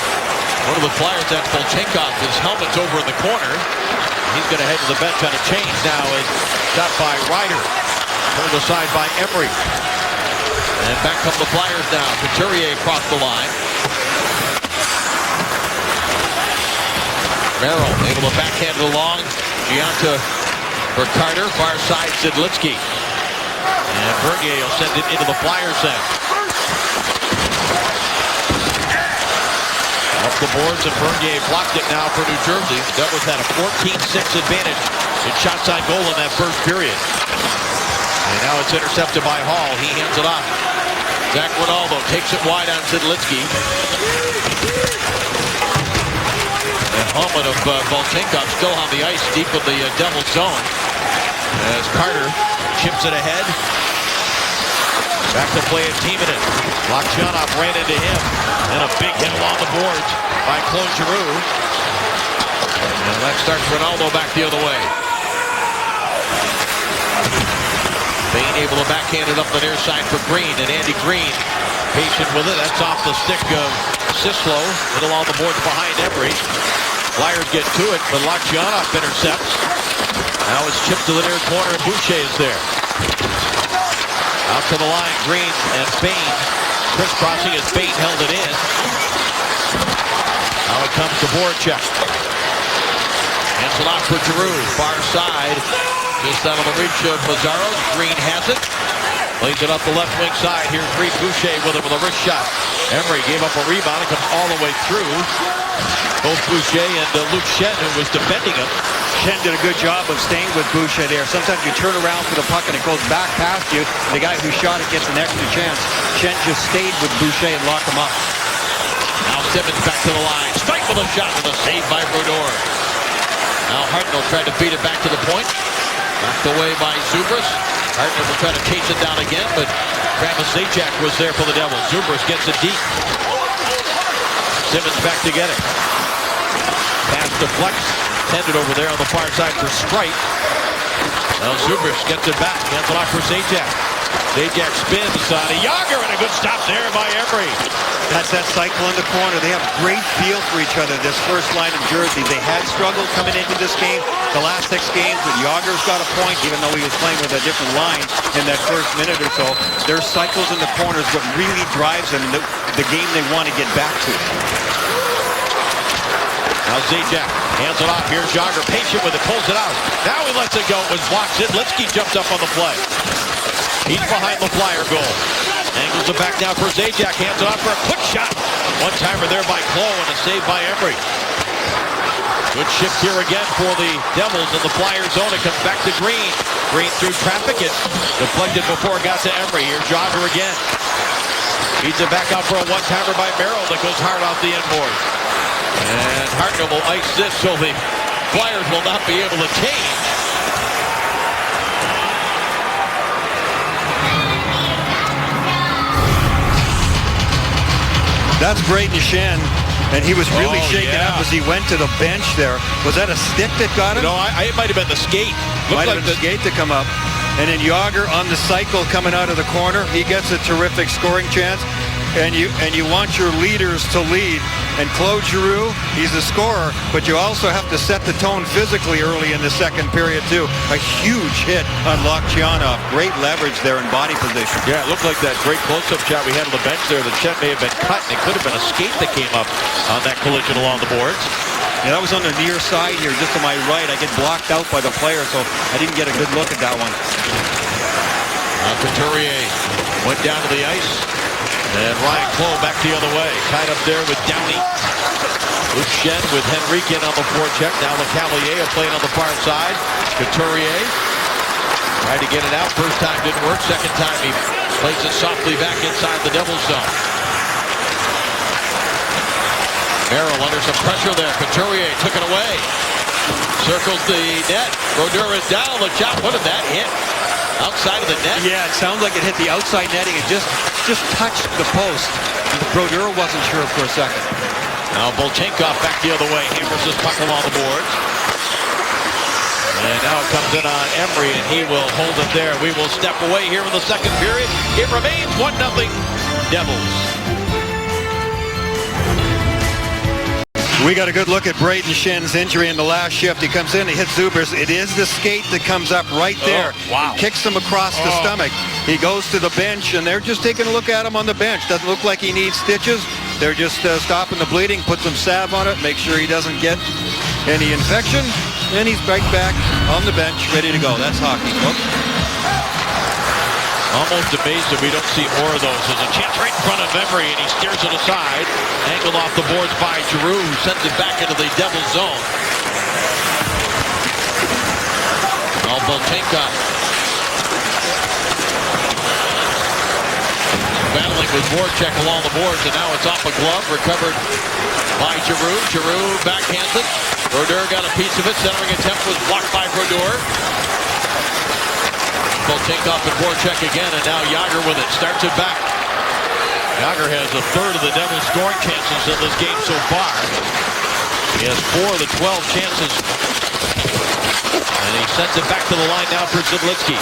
one of the Flyers, that's Volchenkov. His helmet's over in the corner. He's going to head to the bench on a change now. Is shot by Ryder. Pulled aside by Emery. And back come the Flyers now. Couturier across the line. Merrill able to backhand it along. Gianta for Carter. Far side Zidlitzky. And Bernier will send it into the Flyers end. Up the boards, and Bernier blocked it now for New Jersey. Devils had a 14-6 advantage in shots on goal in that first period. And now it's intercepted by Hall. He hands it off. Zach Rinaldo takes it wide on Zidlitzky. And helmet of Volchenkov still on the ice deep in the Devils zone. As Carter chips it ahead. Back to play at Timonen. Lakshyanov ran into him. And a big hit along the boards by Claude Giroux. And that starts Ronaldo back the other way. Bain able to backhand it up the near side for Green. And Andy Green patient with it. That's off the stick of Sislo. And along the boards behind Emery. Flyers get to it, but Lakshyanov intercepts. Now it's chipped to the near corner, and Boucher is there. Out to the line, Green and Bain. Crisscrossing as Bain held it in. Now it comes to Voracek. Hands it off for Giroux. Far side. Just out of the reach of Mazzaro. Green has it. Lays it up the left wing side. Here's Reed Boucher with it with a wrist shot. Emery gave up a rebound. It comes all the way through. Both Boucher and Luke Schenn, who was defending him. Schenn did a good job of staying with Boucher there. Sometimes you turn around for the puck and it goes back past you. The guy who shot it gets an extra chance. Schenn just stayed with Boucher and locked him up. Now Simmons back to the line. Strike with a shot with a save by Brodeur. Now Hartnell tried to beat it back to the point. Knocked away by Zubras. Hartnell will try to chase it down again, but Travis Zajac was there for the Devils. Zubras gets it deep. Simmons back to get it. Pass deflects. Tended over there on the far side for Streit. Now Zubras gets it back. Hands it off for Zajac. Zajac spins on a Yager, and a good stop there by Emery. That's that cycle in the corner. They have great feel for each other, this first line of Jersey. They had struggled coming into this game, the last 6 games, but Yager's got a point, even though he was playing with a different line in that first minute or so. Their cycles in the corners what really drives them in the game they want to get back to. Now Zajac hands it off. Here's Yager, patient with it, pulls it out. Now he lets it go. It was blocked. Zidlitzky jumps up on the play. He's behind the Flyer goal. Angles it back now for Zajac. Hands it off for a quick shot. One-timer there by Clough and a save by Emery. Good shift here again for the Devils in the Flyer zone. It comes back to Green. Green through traffic. It deflected before it got to Emery. Here's Yager again. Feeds it back out for a one-timer by Merrill that goes hard off the inboard. And Hartnell will ice this so the Flyers will not be able to change. That's Brayden Schenn, and he was really shaken yeah. up as he went to the bench there. Was that a stick that got him? No, it might have been the skate. Might have been the skate to come up. And then Yager on the cycle coming out of the corner. He gets a terrific scoring chance. And you want your leaders to lead. And Claude Giroux, he's a scorer, but you also have to set the tone physically early in the second period too. A huge hit on Loktionov. Great leverage there in body position. Yeah, it looked like that great close-up shot we had on the bench there. The check may have been cut, and it could have been a skate that came up on that collision along the boards. Yeah, that was on the near side here, just to my right. I get blocked out by the player, so I didn't get a good look at that one. Couturier went down to the ice. And Ryan Clough back the other way. Tied up there with Downey. Luke Schenn with Henrique on the forecheck. Now LeCavalier playing on the far side. Couturier tried to get it out. First time didn't work. Second time he plays it softly back inside the Devils zone. Merrill under some pressure there. Couturier took it away. Circles the net. Brodeur is down. What did that hit? Outside of the net? Yeah, it sounds like it hit the outside netting. It just touched the post. Brodeur wasn't sure for a second. Now Volchenkov back the other way. Hammers this puck along the boards. And now it comes in on Emery, and he will hold it there. We will step away here in the second period. It remains 1-0 Devils. We got a good look at Brayden Schenn's injury in the last shift. He comes in, he hits Zubers. It is the skate that comes up right there. Wow. Kicks him across the stomach. He goes to the bench, and they're just taking a look at him on the bench. Doesn't look like he needs stitches. They're just stopping the bleeding, put some salve on it, make sure he doesn't get any infection. And he's right back on the bench, ready to go. That's hockey, folks. Almost amazed that we don't see more of those. There's a chance right in front of Emery, and he steers it aside. Angled off the boards by Giroux, who sends it back into the Devils zone. Now Volchenkov battling with Voracek along the boards, and now it's off a glove, recovered by Giroux. Giroux backhands it. Brodeur got a piece of it. Centering attempt was blocked by Brodeur. Volchenkov and Voracek again, and now Yager with it. Starts it back. Yager has a third of the Devils' scoring chances in this game so far. He has 4 of the 12 chances. And he sends it back to the line now for Zidlitzky.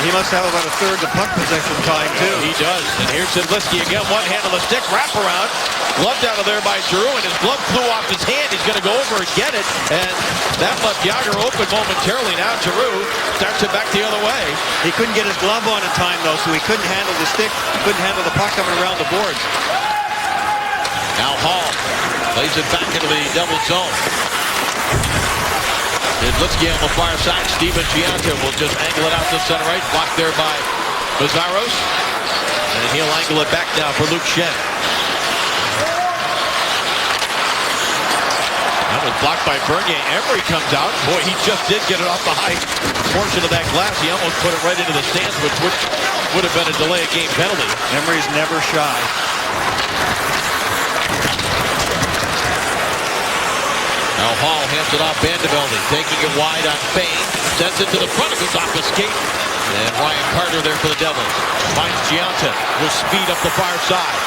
He must have about a third the puck possession time, too. He does. And here's Zidlitzky again. One hand on the stick. Wrap around. Gloved out of there by Giroux, and his glove flew off his hand. He's going to go over and get it. And that left Yager open momentarily. Now Giroux starts it back the other way. He couldn't get his glove on in time, though, so he couldn't handle the stick. Couldn't handle the puck coming around the boards. Now Hall plays it back into the Devils zone. Zidlitzky on the far side. Steven Gianta will just angle it out to center right. Blocked there by Mazaros. And he'll angle it back now for Luke Schenn. That was blocked by Bernier. Emery comes out. Boy, he just did get it off the high portion of that glass. He almost put it right into the stands, which would have been a delay of game penalty. Emery's never shy. Now Hall hands it off Vandevelde, taking it wide on Fane. Sends it to the front. It goes off the skate. And Ryan Carter there for the Devils. Finds Gianta. Will speed up the far side.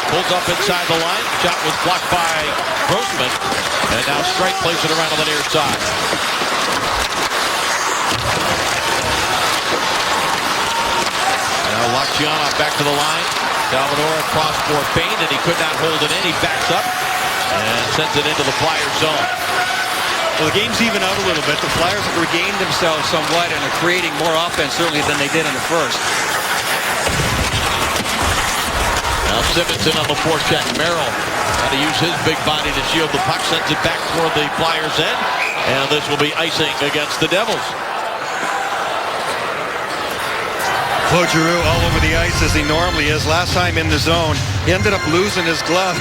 Pulls up inside the line. Shot was blocked by Grossman. And now Strike plays it around on the near side. Now Lockjaw back to the line. Salvador cross-court feint, and he could not hold it in. He backs up and sends it into the Flyers zone. Well, the game's even out a little bit. The Flyers have regained themselves somewhat and are creating more offense, certainly, than they did in the first. Now Simmons in on the forecheck. Merrill got to use his big body to shield the puck. Sends it back toward the Flyers' end. And this will be icing against the Devils. Claude Giroux all over the ice as he normally is. Last time in the zone, he ended up losing his glove.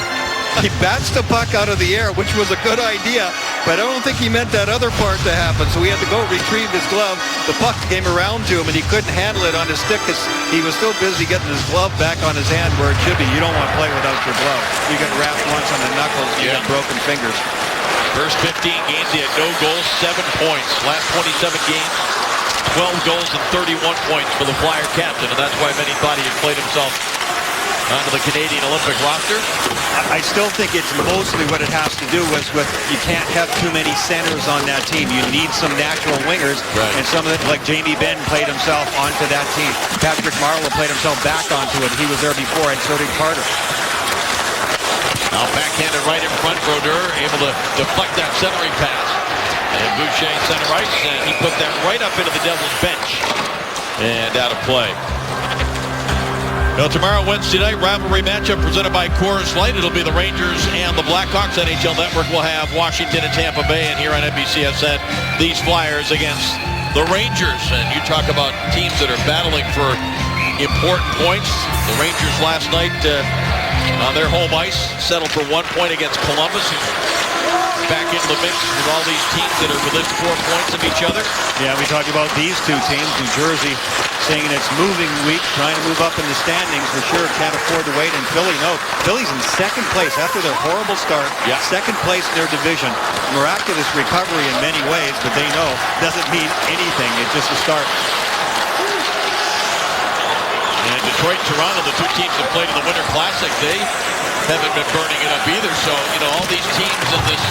He bats the puck out of the air, which was a good idea, but I don't think he meant that other part to happen, so he had to go retrieve his glove. The puck came around to him, and he couldn't handle it on his stick because he was so busy getting his glove back on his hand where it should be. You don't want to play without your glove. You get wrapped once on the knuckles, you get broken fingers. First 15 games, he had no goals, 7 points. Last 27 games, 12 goals and 31 points for the Flyer captain, and that's why many thought he had played himself onto the Canadian Olympic roster. I still think it's mostly what it has to do with you can't have too many centers on that team. You need some natural wingers, and some of it, like Jamie Benn played himself onto that team. Patrick Marleau played himself back onto it. He was there before, and so did Carter. Now backhanded right in front, Brodeur able to deflect that centering pass. And Boucher center ice, and he put that right up into the Devils bench. And out of play. Well, tomorrow, Wednesday night, rivalry matchup presented by Coors Light. It'll be the Rangers and the Blackhawks. NHL Network will have Washington and Tampa Bay, and here on NBCSN, these Flyers against the Rangers. And you talk about teams that are battling for important points. The Rangers last night on their home ice settled for 1 point against Columbus. Back into the mix with all these teams that are within 4 points of each other. Yeah, we talk about these two teams. New Jersey saying it's moving week, trying to move up in the standings for sure. Can't afford to wait. And Philly, no. Philly's in second place after their horrible start. Yeah. Second place in their division. Miraculous recovery in many ways, but they know doesn't mean anything. It's just a start. And Detroit, Toronto, the two teams that played in the Winter Classic, they haven't been burning it up either. So, all these teams in this,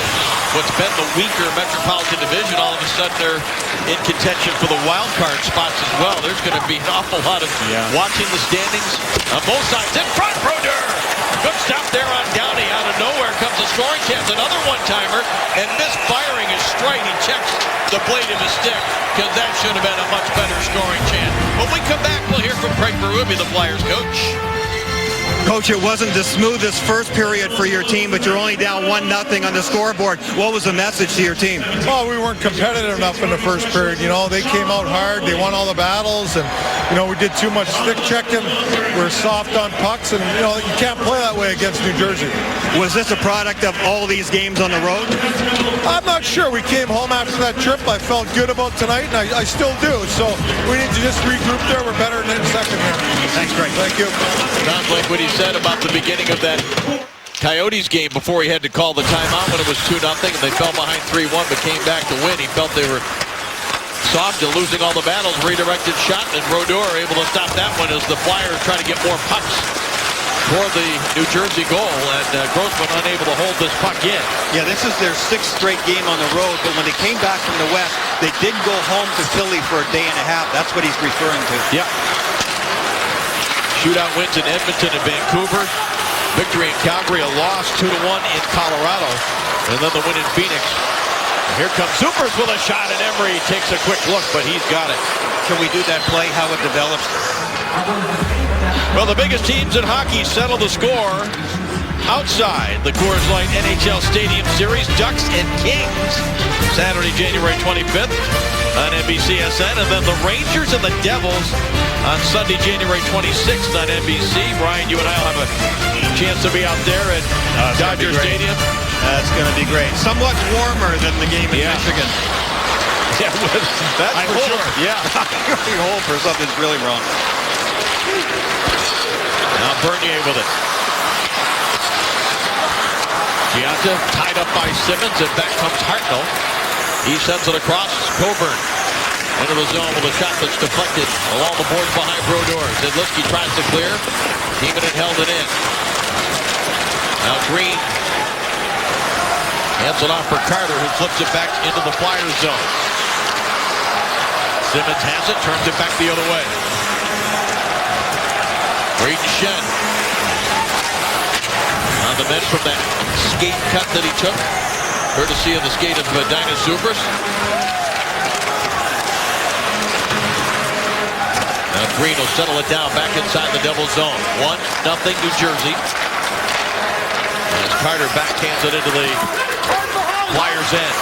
what's been the weaker Metropolitan Division, all of a sudden they're in contention for the wild card spots as well. There's going to be an awful lot of watching the standings on both sides. In front, Brodeur! Good stop there on Downey. Out of nowhere comes a scoring chance. Another one-timer, and misfiring his strike. He checks the blade of his stick because that should have been a much better scoring chance. When we come back, we'll hear from Craig Berube, the Flyers coach. Coach, it wasn't the smoothest first period for your team, but you're only down 1-0 on the scoreboard. What was the message to your team? Well, we weren't competitive enough in the first period. They came out hard. They won all the battles, and we did too much stick checking. We're soft on pucks, and you can't play that way against New Jersey. Was this a product of all these games on the road? I'm not sure. We came home after that trip. I felt good about tonight, and I still do. So we need to just regroup there. We're better in the second here. Thanks, Greg. Thank you. Sounds like what he said about the beginning of that Coyotes game before he had to call the timeout when it was 2-0 and they fell behind 3-1 but came back to win. He felt they were soft and losing all the battles. Redirected shot, and Brodeur able to stop that one as the Flyers try to get more pucks toward the New Jersey goal, and Grossman unable to hold this puck in. Yeah, this is their 6th straight game on the road, but when they came back from the West, they did go home to Philly for a day and a half. That's what he's referring to. Yeah. Shootout wins in Edmonton and Vancouver. Victory in Calgary, a loss 2-1 in Colorado. And then the win in Phoenix. Here comes Supers with a shot, and Emery takes a quick look, but he's got it. Can we do that play, how it develops? Well, the biggest teams in hockey settle the score outside the Coors Light NHL Stadium Series. Ducks and Kings, Saturday, January 25th on NBCSN. And then the Rangers and the Devils on Sunday, January 26th on NBC. Brian, you and I will have a chance to be out there at Dodger Stadium. That's going to be great. Somewhat warmer than the game in Michigan. Yeah, that's for sure. Yeah, I hope or something's really wrong. Now Bernier with it. Gianta tied up by Simmons, and back comes Hartnell. He sends it across. Coburn into the zone with a shot that's deflected along the boards behind Brodeur. Zidliski tries to clear. Keeman had held it in. Now Green hands it off for Carter, who flips it back into the Flyers zone. Simmons has it, turns it back the other way. Braden Shen on the bench from that skate cut that he took, courtesy of the skate of Dainius Zubrus. Now Green will settle it down back inside the Devils zone. 1-0 New Jersey. As Carter backhands it into the Flyers' end.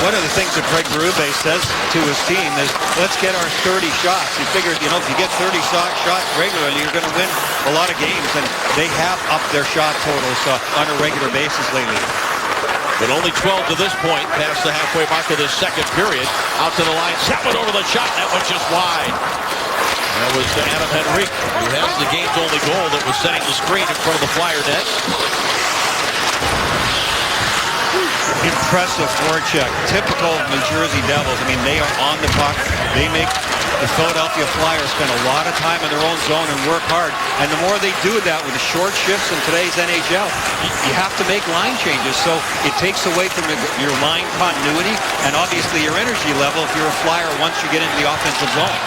One of the things that Craig Berube says to his team is, let's get our 30 shots. He figured, if you get 30 shots regularly, you're going to win a lot of games. And they have upped their shot totals on a regular basis lately. But only 12 to this point, past the halfway mark of this second period. Out to the line, Sapling over the shot, that one's just wide. That was Adam Henrique, who has the game's only goal that was setting the screen in front of the Flyer net. Impressive forecheck. Typical New Jersey Devils. I mean, they are on the puck. They make the Philadelphia Flyers spend a lot of time in their own zone and work hard. And the more they do that with the short shifts in today's NHL, you have to make line changes. So it takes away from your line continuity and obviously your energy level if you're a Flyer once you get into the offensive zone.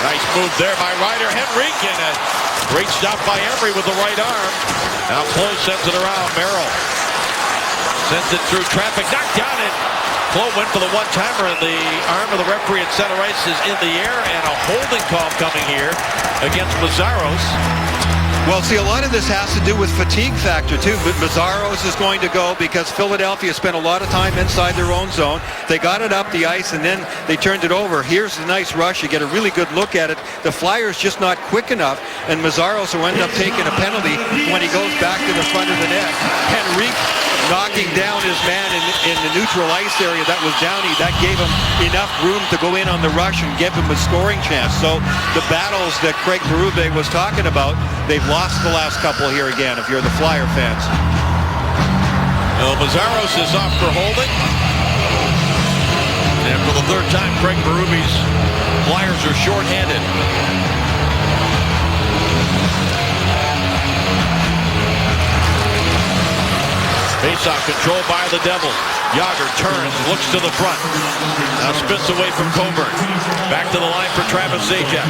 Nice move there by Ryder Henrique, and a great stop by Emery with the right arm. Now Close sends it around. Merrill sends it through traffic, knocked down it. Close went for the one-timer, and the arm of the referee at center ice is in the air, and a holding call coming here against Mazzaros. Well, see, a lot of this has to do with fatigue factor, too. But Mazzaros is going to go because Philadelphia spent a lot of time inside their own zone. They got it up the ice, and then they turned it over. Here's a nice rush. You get a really good look at it. The Flyers just not quick enough, and Mazzaros will end up taking a penalty when he goes back to the front of the net. Henrique knocking down his man in the neutral ice area. That was Downey. That gave him enough room to go in on the rush and give him a scoring chance. So the battles that Craig Berube was talking about, they've lost the last couple here again if you're the Flyer fans. Well, Mazzaros is off for holding. And for the third time, Craig Berube's Flyers are shorthanded. Faceoff controlled by the Devils. Jagr turns, looks to the front. Now spins away from Coburn. Back to the line for Travis Zajac.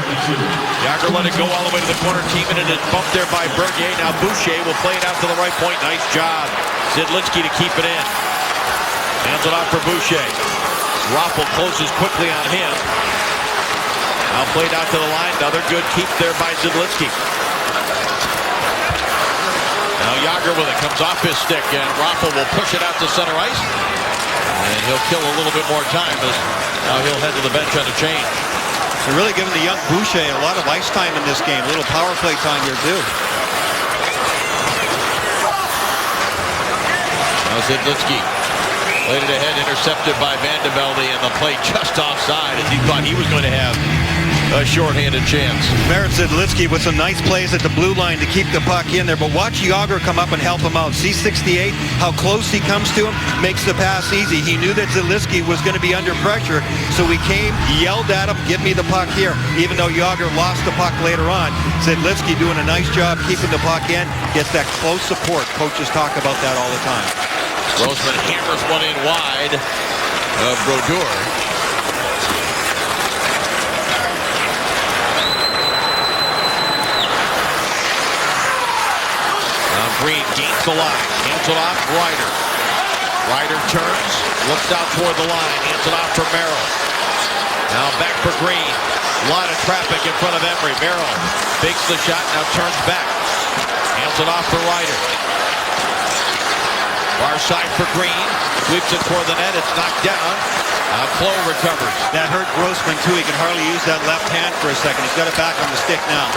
Jagr let it go all the way to the corner, team, and it's bumped there by Bernier. Now Boucher will play it out to the right point. Nice job. Zidlinsky to keep it in. Hands it off for Boucher. Raffl closes quickly on him. Now played out to the line. Another good keep there by Zidlinsky. Now Jagr with it, comes off his stick, and Raffl will push it out to center ice. And he'll kill a little bit more time as now he'll head to the bench on a change. They're really giving the young Boucher a lot of ice time in this game. A little power play time here, too. Now Zidlinsky played it ahead, intercepted by Van de Velde, and the play just offside as he thought he was going to have a shorthanded chance. Marin Zidlinsky with some nice plays at the blue line to keep the puck in there, but watch Jagr come up and help him out. See 68, how close he comes to him, makes the pass easy. He knew that Zidlinsky was going to be under pressure, so he came, yelled at him, give me the puck here. Even though Jagr lost the puck later on, Zidlinsky doing a nice job keeping the puck in, gets that close support. Coaches talk about that all the time. Grossman hammers one in wide of Brodeur. Green gains the line, hands it off, Ryder. Ryder turns, looks out toward the line, hands it off for Merrill. Now back for Green. A lot of traffic in front of Emery. Merrill fakes the shot, now turns back. Hands it off for Ryder. Far side for Green, sweeps it toward the net, it's knocked down. Flo recovers. That hurt Grossman too, he can hardly use that left hand for a second. He's got it back on the stick now.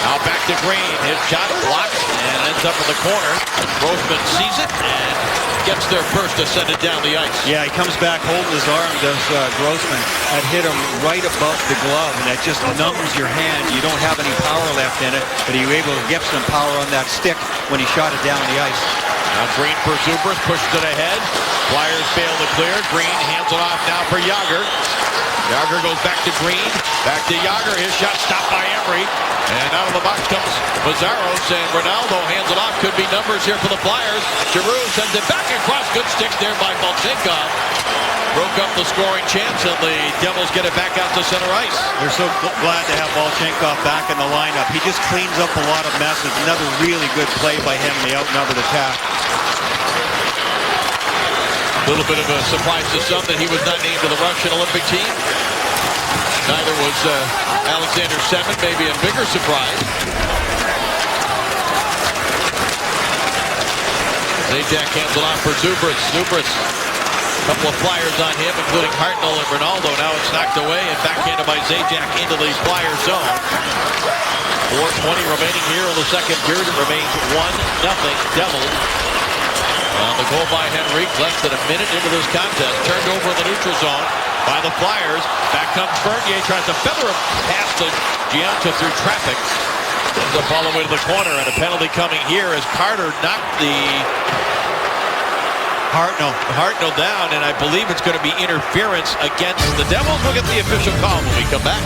Now back to Green, his shot blocked and ends up in the corner. Grossman sees it and gets there first to send it down the ice. Yeah, he comes back holding his arm, does Grossman. That hit him right above the glove, and that just numbs your hand. You don't have any power left in it, but he was able to get some power on that stick when he shot it down the ice. Now Green for Zubrus, pushes it ahead. Flyers fail to clear. Green hands it off now for Jagr. Yager goes back to Green. Back to Yager. His shot stopped by Emery. And out of the box comes Mazzaros, and Ronaldo hands it off. Could be numbers here for the Flyers. Giroux sends it back across. Good sticks there by Bolchenkov. Broke up the scoring chance, and the Devils get it back out to center ice. They're so glad to have Bolchenkov back in the lineup. He just cleans up a lot of messes. Another really good play by him in the outnumbered attack. A little bit of a surprise to some that he was not named to the Russian Olympic team. Neither was Alexander Semin, maybe a bigger surprise. Zajac hands it off for Zubris. Zubris, a couple of Flyers on him, including Hartnell and Ronaldo. Now it's knocked away and backhanded by Zajac into the Flyer zone. 4:20 remaining here in the second period. It remains 1-0 Devils. On the goal by Henrique, less than a minute into this contest. Turned over in the neutral zone by the Flyers. Back comes Bernier, tries to feather him past the Giunta through traffic. Ends up all the way to the corner, and a penalty coming here as Carter knocked the Hartnell down, and I believe it's going to be interference against the Devils. We'll get the official call when we come back.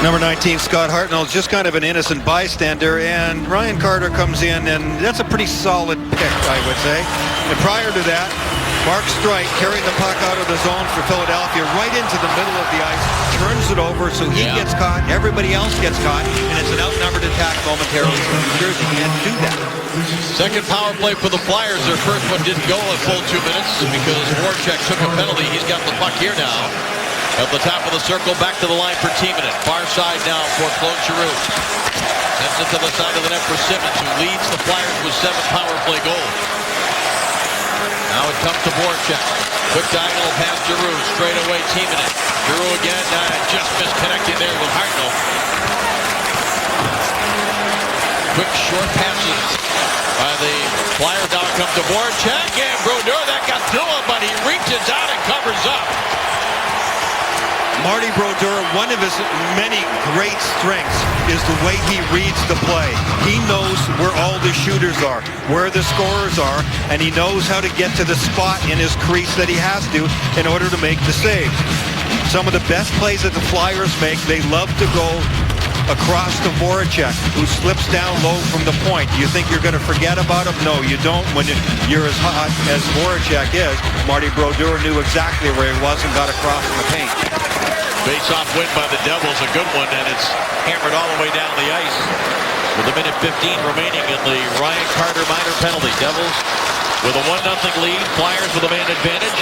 Number 19, Scott Hartnell, is just kind of an innocent bystander, and Ryan Carter comes in, and that's a pretty solid pick, I would say. And prior to that, Mark Streit carrying the puck out of the zone for Philadelphia right into the middle of the ice, turns it over so he gets caught, everybody else gets caught, and it's an outnumbered attack momentarily. New Jersey can't do that. Second power play for the Flyers. Their first one didn't go a full 2 minutes because Voracek took a penalty. He's got the puck here now. At the top of the circle, back to the line for Timonen. Far side now for Claude Giroux. Sends it to the side of the net for Simmons, who leads the Flyers with 7 power play goals. Now it comes to Voracek. Quick diagonal pass Giroux. Straight away Timonen. Giroux again, just misconnecting there with Hartnell. Quick short passes by the Flyers. Now it comes to Voracek, and Brodeur, that got through him, but he reaches out and covers up. Marty Brodeur, one of his many great strengths is the way he reads the play. He knows where all the shooters are, where the scorers are, and he knows how to get to the spot in his crease that he has to in order to make the saves. Some of the best plays that the Flyers make, they love to go across to Voracek, who slips down low from the point. You think you're going to forget about him? No, you don't when you're as hot as Voracek is. Marty Brodeur knew exactly where he was and got across in the paint. Face-off win by the Devils, a good one, and it's hammered all the way down the ice. With a minute 15 remaining in the Ryan Carter minor penalty. Devils with a 1-0 lead. Flyers with a man advantage.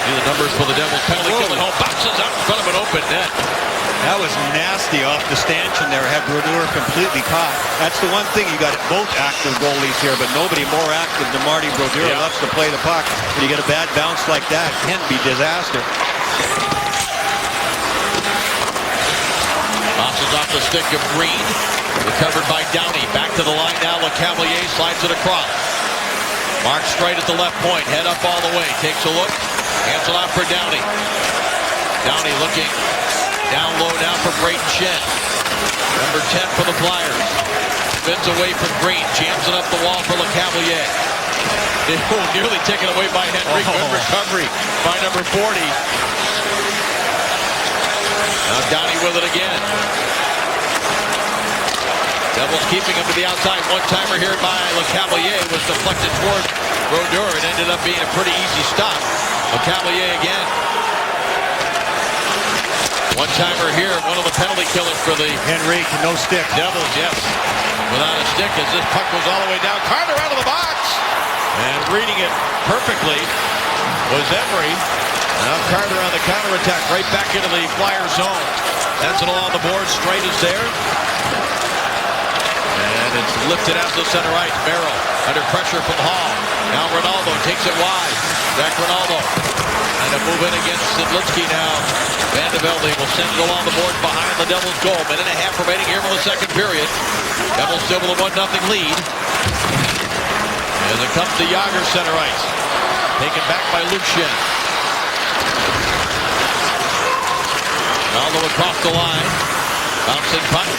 See the numbers for the Devils. Penalty kill at home. Bounces out in front of an open net. That was nasty off the stanchion there. Had Brodeur completely caught. That's the one thing. You got both active goalies here, but nobody more active than Marty Brodeur. Loves to play the puck. When you get a bad bounce like that, it can be disaster. Bounces off the stick of Green. Recovered by Downey. Back to the line now. LeCavalier slides it across. Mark Streit at the left point. Head up all the way. Takes a look. Hands it off for Downey. Downey looking down low now for Brayden Schenn. Number 10 for the Flyers. Spins away from Green. Jams it up the wall for LeCavalier. Nearly taken away by Henry. Good recovery by number 40. Now Downey with it again. Devils keeping him to the outside. One-timer here by LeCavalier was deflected toward Brodeur. It ended up being a pretty easy stop. LeCavalier again. One-timer here. One of the penalty killers for the Henrique, no stick. Devils, yes. Without a stick as this puck goes all the way down. Carter out of the box. And reading it perfectly was Emery. Now Carter on the counterattack, right back into the Flyer zone. That's it along the board. Straight is there. And it's lifted out to center right. Merrill under pressure from Hall. Now Ronaldo takes it wide. Back Ronaldo. And a move in against Sidlitsky now. Van de Velde will send it along the board behind the Devils' goal. Minute and a half remaining here for the second period. Devils still with a 1-0 lead. As it comes to Yager center ice. Taken back by Luke Schenn. Ronaldo across the line. Bouncing puck.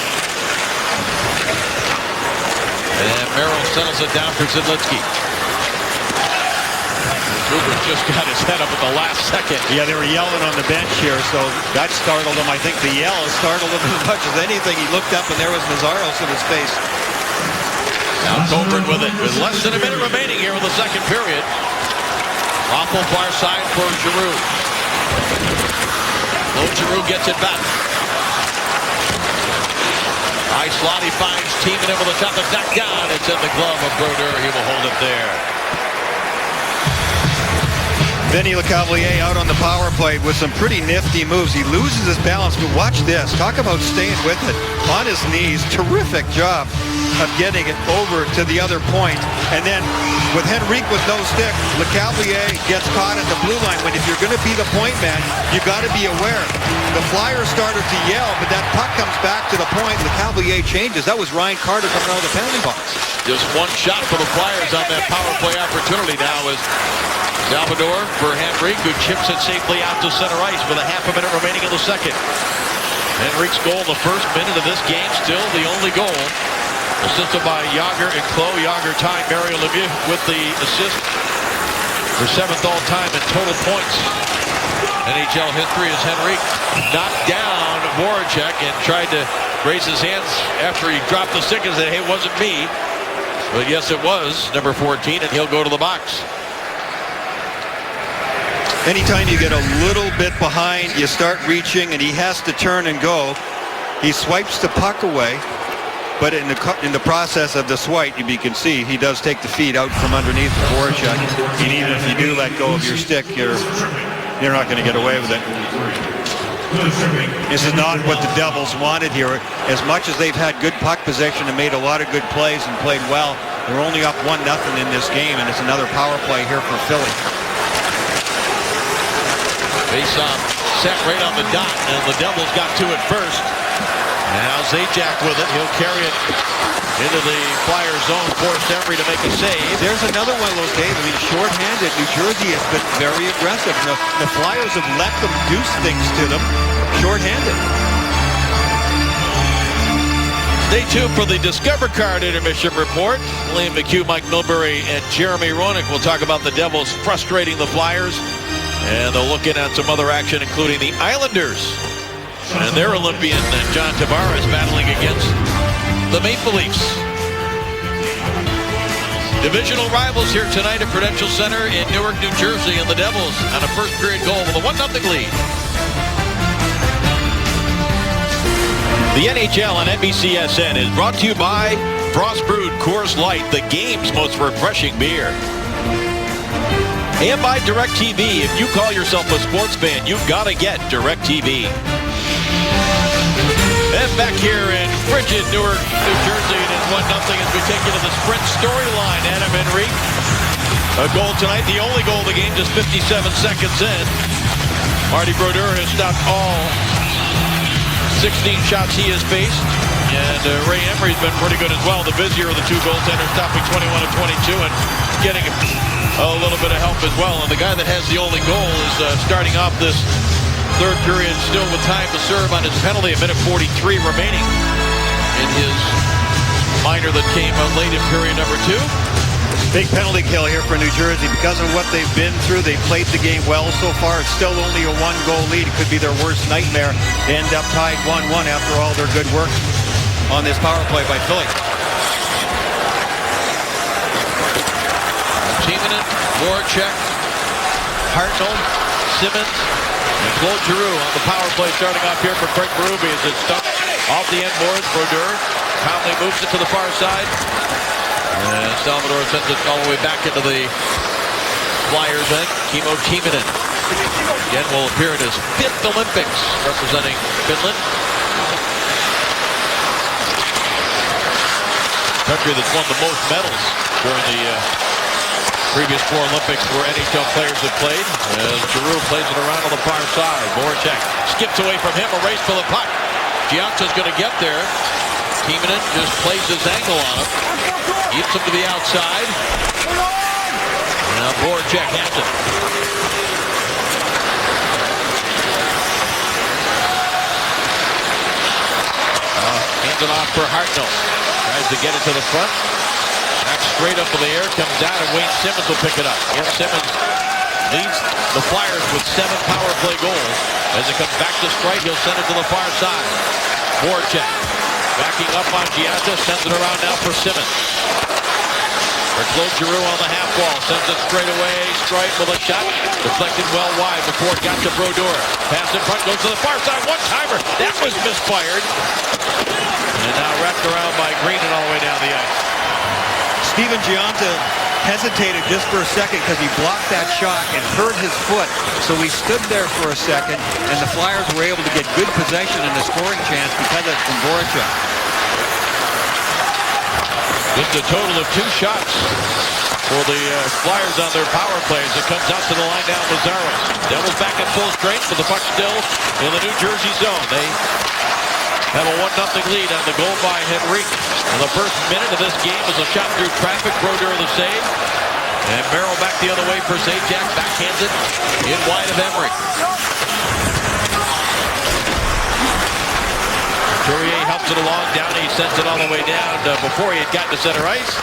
And Merrill settles it down for Sidlitsky. Zuber just got his head up at the last second. Yeah, they were yelling on the bench here, so that startled him. I think the yell startled him as much as anything. He looked up and there was Nazaros in his face. Now Coburn with it, with less than a minute remaining here in the second period. Awful far side for Giroux. Claude Giroux gets it back. High slot, he finds Tiemann with a shot that's knocked down. It's in the glove of Brodeur. He will hold it there. Vinny Lecavalier out on the power play with some pretty nifty moves. He loses his balance, but watch this. Talk about staying with it. On his knees, terrific job of getting it over to the other point. And then with Henrique with no stick, Lecavalier gets caught at the blue line. When if you're going to be the point man, you got to be aware. The Flyers started to yell, but that puck comes back to the point. Lecavalier changes. That was Ryan Carter coming out of the penalty box. Just one shot for the Flyers on that power play opportunity now is Salvador for Henrique, who chips it safely out to center ice with a half a minute remaining in the second. Henrique's goal in the first minute of this game, still the only goal. Assisted by Yager and Clowe. Yager tying Mario Lemieux with the assist for 7th all-time in total points. NHL history as Henrique knocked down Voracek and tried to raise his hands after he dropped the stick and said, hey, it wasn't me. But yes, it was number 14, and he'll go to the box. Anytime you get a little bit behind, you start reaching, and he has to turn and go. He swipes the puck away, but in the process of the swipe, you can see he does take the feet out from underneath the Voracek. And even if you do let go of your stick, you're not going to get away with it. This is not what the Devils wanted here. As much as they've had good puck possession and made a lot of good plays and played well, they're only up 1-0 in this game, and it's another power play here for Philly. Face-off set right on the dot, and the Devils got to it first. Now Zajac with it. He'll carry it into the Flyers zone, forced Emery to make a save. There's another one of those, Dave. I mean, short-handed. New Jersey has been very aggressive. The Flyers have let them do things to them short-handed. Stay tuned for the Discover Card Intermission Report. Liam McHugh, Mike Milbury, and Jeremy Roenick will talk about the Devils frustrating the Flyers. And they'll look in at some other action, including the Islanders and their Olympian John Tavares battling against the Maple Leafs. Divisional rivals here tonight at Prudential Center in Newark, New Jersey, and the Devils on a first period goal with a 1-0 lead. The NHL on NBCSN is brought to you by Frost Brewed Coors Light, the game's most refreshing beer. And by DirecTV. If you call yourself a sports fan, you've got to get DirecTV. And back here in frigid Newark, New Jersey, it is 1-0 as we take you to the Sprint storyline. Adam Henrique, a goal tonight, the only goal of the game, just 57 seconds in. Marty Brodeur has stopped all 16 shots he has faced. And Ray Emery's been pretty good as well. The busier of the two goaltenders, stopping 21 and 22 and getting a little bit of help as well. And the guy that has the only goal is starting off this third period still with time to serve on his penalty. A minute 43 remaining in his minor that came late in period number 2. Big penalty kill here for New Jersey. Because of what they've been through, they've played the game well so far. It's still only a 1-goal lead. It could be their worst nightmare to end up tied 1-1 after all their good work on this power play by Philly. Tiemann, Voracek, Hartnell, Simmons, and Claude Giroux on the power play starting off here for Craig Berube as it's stuck off the end boards. Brodeur calmly moves it to the far side. And Salvador sends it all the way back into the Flyers end. Kimmo Timonen again will appear in his 5th Olympics representing Finland. Country that's won the most medals during the previous 4 Olympics where NHL players have played. As Giroux plays it around on the far side. Voracek skips away from him, a race for the puck. Giantson's going to get there. Timonen just plays his angle on him. Keeps him to the outside. Now Voracek has it. Hands it off for Hartnell. Tries to get it to the front. Back straight up in the air. Comes down and Wayne Simmons will pick it up. Yes, Simmons leads the Flyers with 7 power play goals. As it comes back to Streit, he'll send it to the far side. Voracek backing up on Giatta, sends it around now for Simmons. For Claude Giroux on the half wall, sends it straight away. Streit with a shot, deflected well wide before it got to Brodeur. Pass in front, goes to the far side, one-timer. That was misfired. And now wrapped around by Green and all the way down the ice. Steven Gianta hesitated just for a second because he blocked that shot and hurt his foot. So he stood there for a second, and the Flyers were able to get good possession and a scoring chance because of it from Voracek. Just a total of 2 shots for the Flyers on their power plays. It comes out to the line down Lazaro. Devils back at full strength, but the puck still in the New Jersey zone. They have a 1-0 lead on the goal by Henrique. In the first minute of this game is a shot through traffic. Brodeur the save. And Merrill back the other way for Zajac. Backhands it in wide of Emery. Couturier helps it along. Downey sends it all the way down before he had gotten to center ice.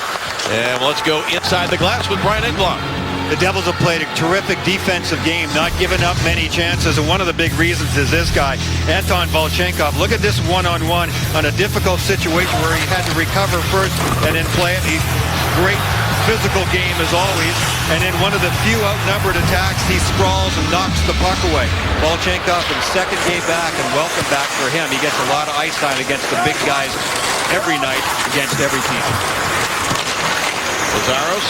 And let's go inside the glass with Brian Engblom. The Devils have played a terrific defensive game, not giving up many chances, and one of the big reasons is this guy, Anton Volchenkov. Look at this one-on-one on a difficult situation where he had to recover first and then play it. Great physical game as always, and in one of the few outnumbered attacks, he sprawls and knocks the puck away. Volchenkov in second game back, and welcome back for him. He gets a lot of ice time against the big guys every night against every team. Lazaros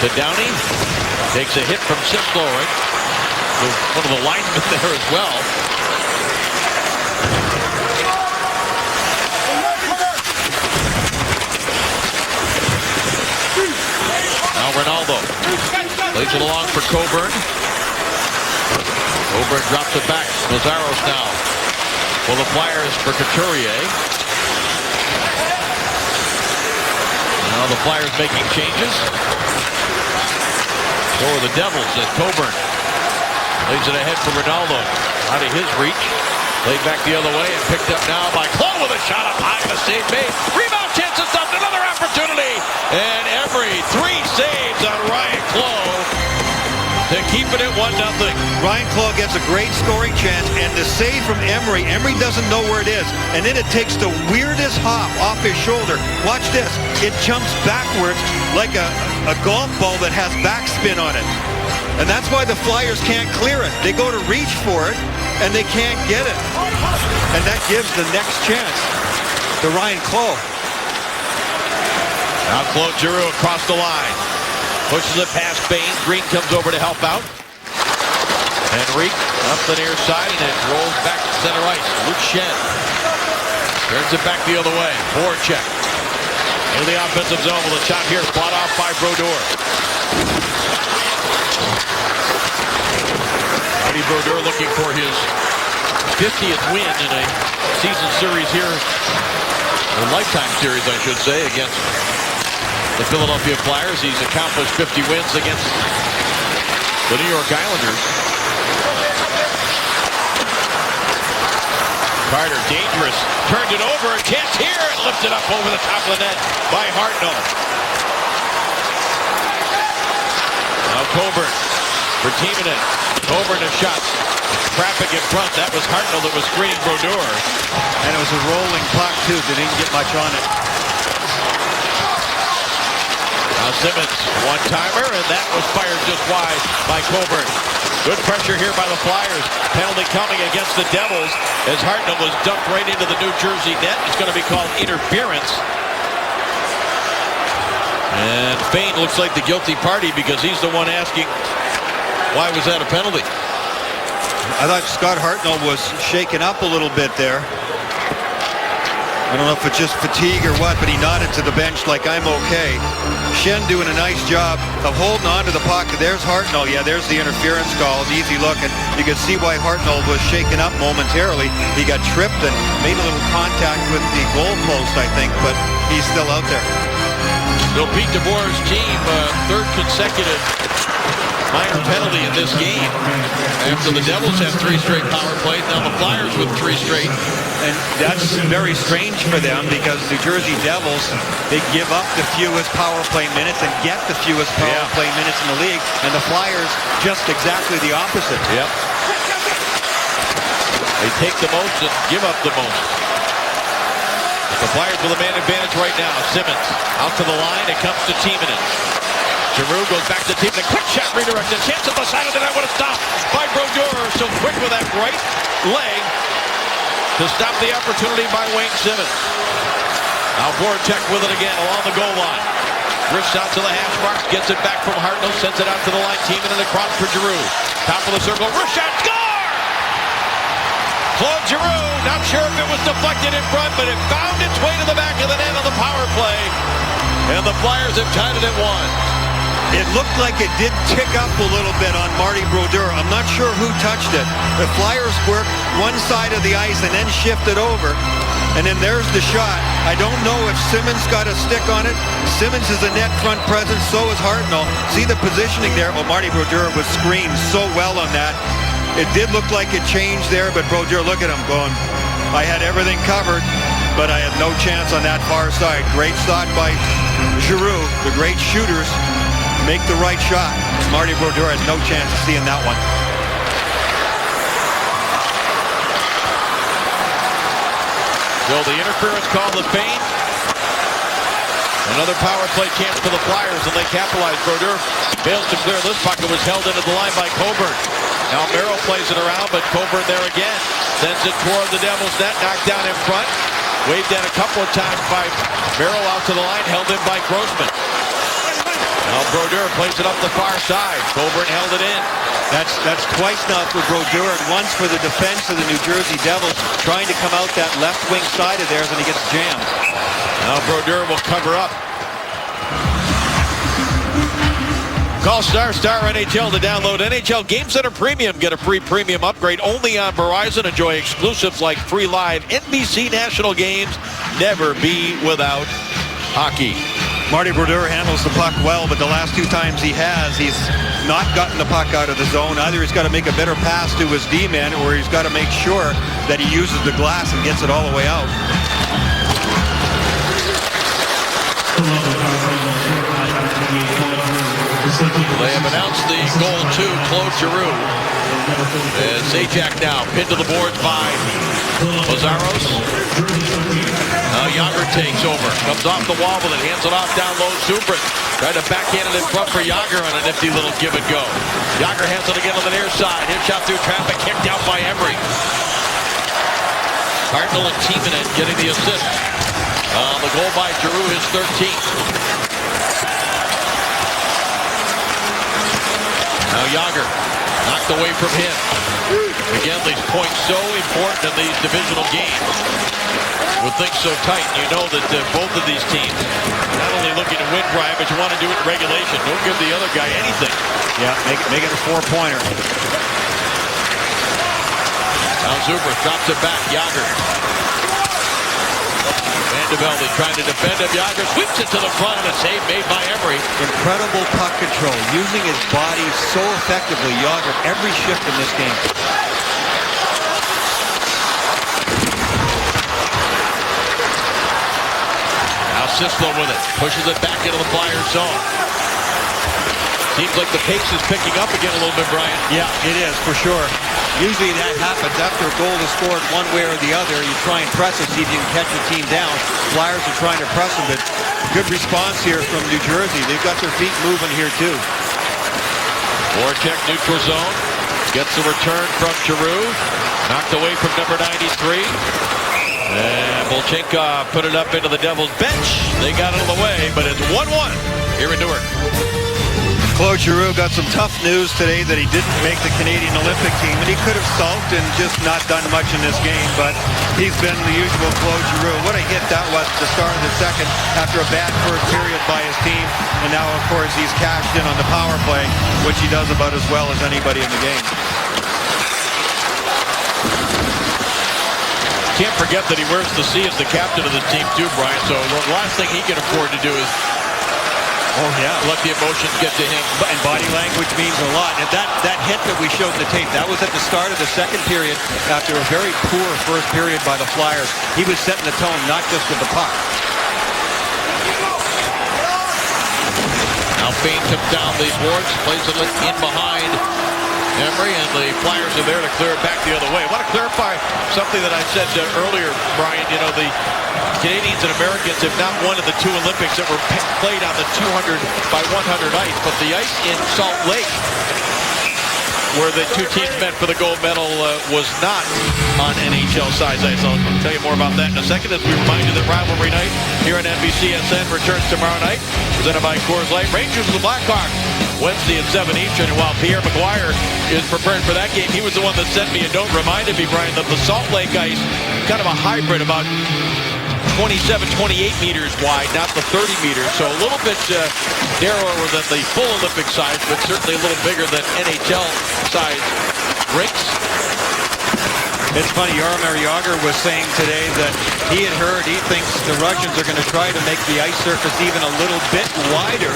to Downey, takes a hit from Simploric, one of the linemen there as well. Now Ronaldo lays it along for Coburn. Coburn drops it back. Lazaros now for the Flyers for Couturier. Now the Flyers making changes. So are the Devils as Coburn lays it ahead for Ronaldo. Out of his reach. Played back the other way and picked up now by Clough with a shot up high. The save made. Rebound chance is up. Another opportunity. And Emery, 3 saves on Ryan Clough to keep it at 1-0. Ryan Clough gets a great scoring chance, and the save from Emery, Emery doesn't know where it is, and then it takes the weirdest hop off his shoulder. Watch this. It jumps backwards like a golf ball that has backspin on it. And that's why the Flyers can't clear it. They go to reach for it, and they can't get it. And that gives the next chance to Ryan Clough. Now Claude Giroux across the line. Pushes it past Bain. Green comes over to help out. Henrique up the near side, and it rolls back to center ice. Luke Schenn turns it back the other way. Voracek into the offensive zone with a shot here. Fought off by Brodeur. Marty Brodeur looking for his 50th win in a season series here. A lifetime series, I should say, against the Philadelphia Flyers. He's accomplished 50 wins against the New York Islanders. Carter, dangerous, turned it over, a chance here, and lifted up over the top of the net by Hartnell. Now Coburn for Timonen. Coburn a shot. Traffic in front. That was Hartnell that was screening Brodeur. And it was a rolling puck, too. They didn't get much on it. Now Simmons, one-timer, and that was fired just wide by Coburn. Good pressure here by the Flyers. Penalty coming against the Devils as Hartnell was dumped right into the New Jersey net. It's going to be called interference. And Fane looks like the guilty party because he's the one asking, why was that a penalty? I thought Scott Hartnell was shaken up a little bit there. I don't know if it's just fatigue or what, but he nodded to the bench like, I'm okay. Schenn doing a nice job of holding on to the puck. There's Hartnell. Yeah, there's the interference call. An easy look, and you can see why Hartnell was shaken up momentarily. He got tripped and made a little contact with the goalpost, I think, but he's still out there. So Pete DeBoer's team, third consecutive minor penalty in this game. After the Devils had 3 straight power plays, now the Flyers with 3 straight. And that's very strange for them because New Jersey Devils, they give up the fewest power play minutes and get the fewest power play minutes in the league. And the Flyers, just exactly the opposite. Yep. They take the most and give up the most. The Flyers with a man advantage right now. Simmons out to the line. It comes to Timonen. Giroux goes back to Timonen. Quick shot redirected. Chance at the side of the net. What a stop by Brodeur. So quick with that right leg to stop the opportunity by Wayne Simmons. Now Voracek with it again along the goal line. Drifts out to the hash marks. Gets it back from Hartnell. Sends it out to the line. Timonen across for Giroux. Top of the circle. Wrist shot. Score! Claude Giroux, not sure if it was deflected in front, but it found its way to the back of the net on the power play. And the Flyers have tied it at 1. It looked like it did tick up a little bit on Marty Brodeur. I'm not sure who touched it. The Flyers worked one side of the ice and then shifted over. And then there's the shot. I don't know if Simmons got a stick on it. Simmons is a net front presence, so is Hartnell. See the positioning there? Well, Marty Brodeur was screened so well on that. It did look like it changed there, but Brodeur, look at him going, I had everything covered, but I had no chance on that far side. Great thought by Giroux. The great shooters make the right shot. Marty Brodeur had no chance of seeing that one. So the interference call, the feint. Another power play chance for the Flyers, and they capitalize. Brodeur fails to clear this puck. It was held into the line by Coburn. Now Merrill plays it around, but Coburn there again. Sends it toward the Devils' net, knocked down in front. Waved at a couple of times by Merrill out to the line, held in by Grossman. Now Brodeur plays it up the far side. Coburn held it in. That's twice now for Brodeur and once for the defense of the New Jersey Devils trying to come out that left wing side of theirs, and he gets jammed. Now Brodeur will cover up. Call Star NHL to download NHL Game Center Premium. Get a free premium upgrade only on Verizon. Enjoy exclusives like free live NBC national games. Never be without hockey. Marty Brodeur handles the puck well, but the last 2 times he has, he's not gotten the puck out of the zone. Either he's got to make a better pass to his D-man, or he's got to make sure that he uses the glass and gets it all the way out. They have announced the goal to Claude Giroux. As Zajac now pinned to the boards by Lazaros. Now Yager takes over. Comes off the wall with it. Hands it off down low. Zubrin tried to backhand it in front for Yager on a nifty little give and go. Yager hands it again on the near side. Hit shot through traffic. Kicked out by Emery. Hartnell and Timonen getting the assist. The goal by Giroux, his 13th. Now Yager knocked away from him. Again, these points so important in these divisional games. With things so tight, you know that both of these teams not only looking to win, Brian, but you want to do it in regulation. Don't give the other guy anything. Yeah, make it a 4-pointer. Now Zuber drops it back. Yager. Vandevelde trying to defend him. Yager sweeps it to the front, and a save made by Emery. Incredible puck control, using his body so effectively. Yager every shift in this game. Now Sislo with it, pushes it back into the Flyers zone. Seems like the pace is picking up again a little bit, Brian. Yeah, it is for sure. Usually that happens after a goal is scored one way or the other. You try and press it, see if you can catch the team down. Flyers are trying to press them, but good response here from New Jersey. They've got their feet moving here too. Voracek neutral zone. Gets the return from Giroux. Knocked away from number 93. And Bolchenko put it up into the Devils' bench. They got it on the way, but it's 1-1 here in Newark. Claude Giroux got some tough news today that he didn't make the Canadian Olympic team, and he could have sulked and just not done much in this game, but he's been the usual Claude Giroux. What a hit that was at the start of the second after a bad first period by his team, and now, of course, he's cashed in on the power play, which he does about as well as anybody in the game. Can't forget that he wears the C as the captain of the team too, Brian, so the last thing he can afford to do is Oh, yeah. Let the emotions get to him. And body language means a lot. And that hit that we showed in the tape, that was at the start of the second period after a very poor first period by the Flyers. He was setting the tone, not just with the puck. Now feigns him down these boards, plays it in behind Emery, and the Flyers are there to clear it back the other way. I want to clarify something that I said earlier, Brian. You know, the Canadians and Americans have not won in the two Olympics that were played on the 200 by 100 ice, but the ice in Salt Lake, where the two teams met for the gold medal, was not on NHL-size ice. I'll tell you more about that in a second as we remind you that Rivalry Night here on NBCSN returns tomorrow night, presented by Coors Light. Rangers and the Blackhawks, Wednesday at 7 Eastern. And while Pierre McGuire is preparing for that game, he was the one that sent me a note reminded me, Brian, that the Salt Lake ice, kind of a hybrid, about 27, 28 meters wide, not the 30 meters. So a little bit narrower than the full Olympic size, but certainly a little bigger than NHL size rinks. It's funny, Jaromir Jagr was saying today that he had heard, he thinks the Russians are going to try to make the ice surface even a little bit wider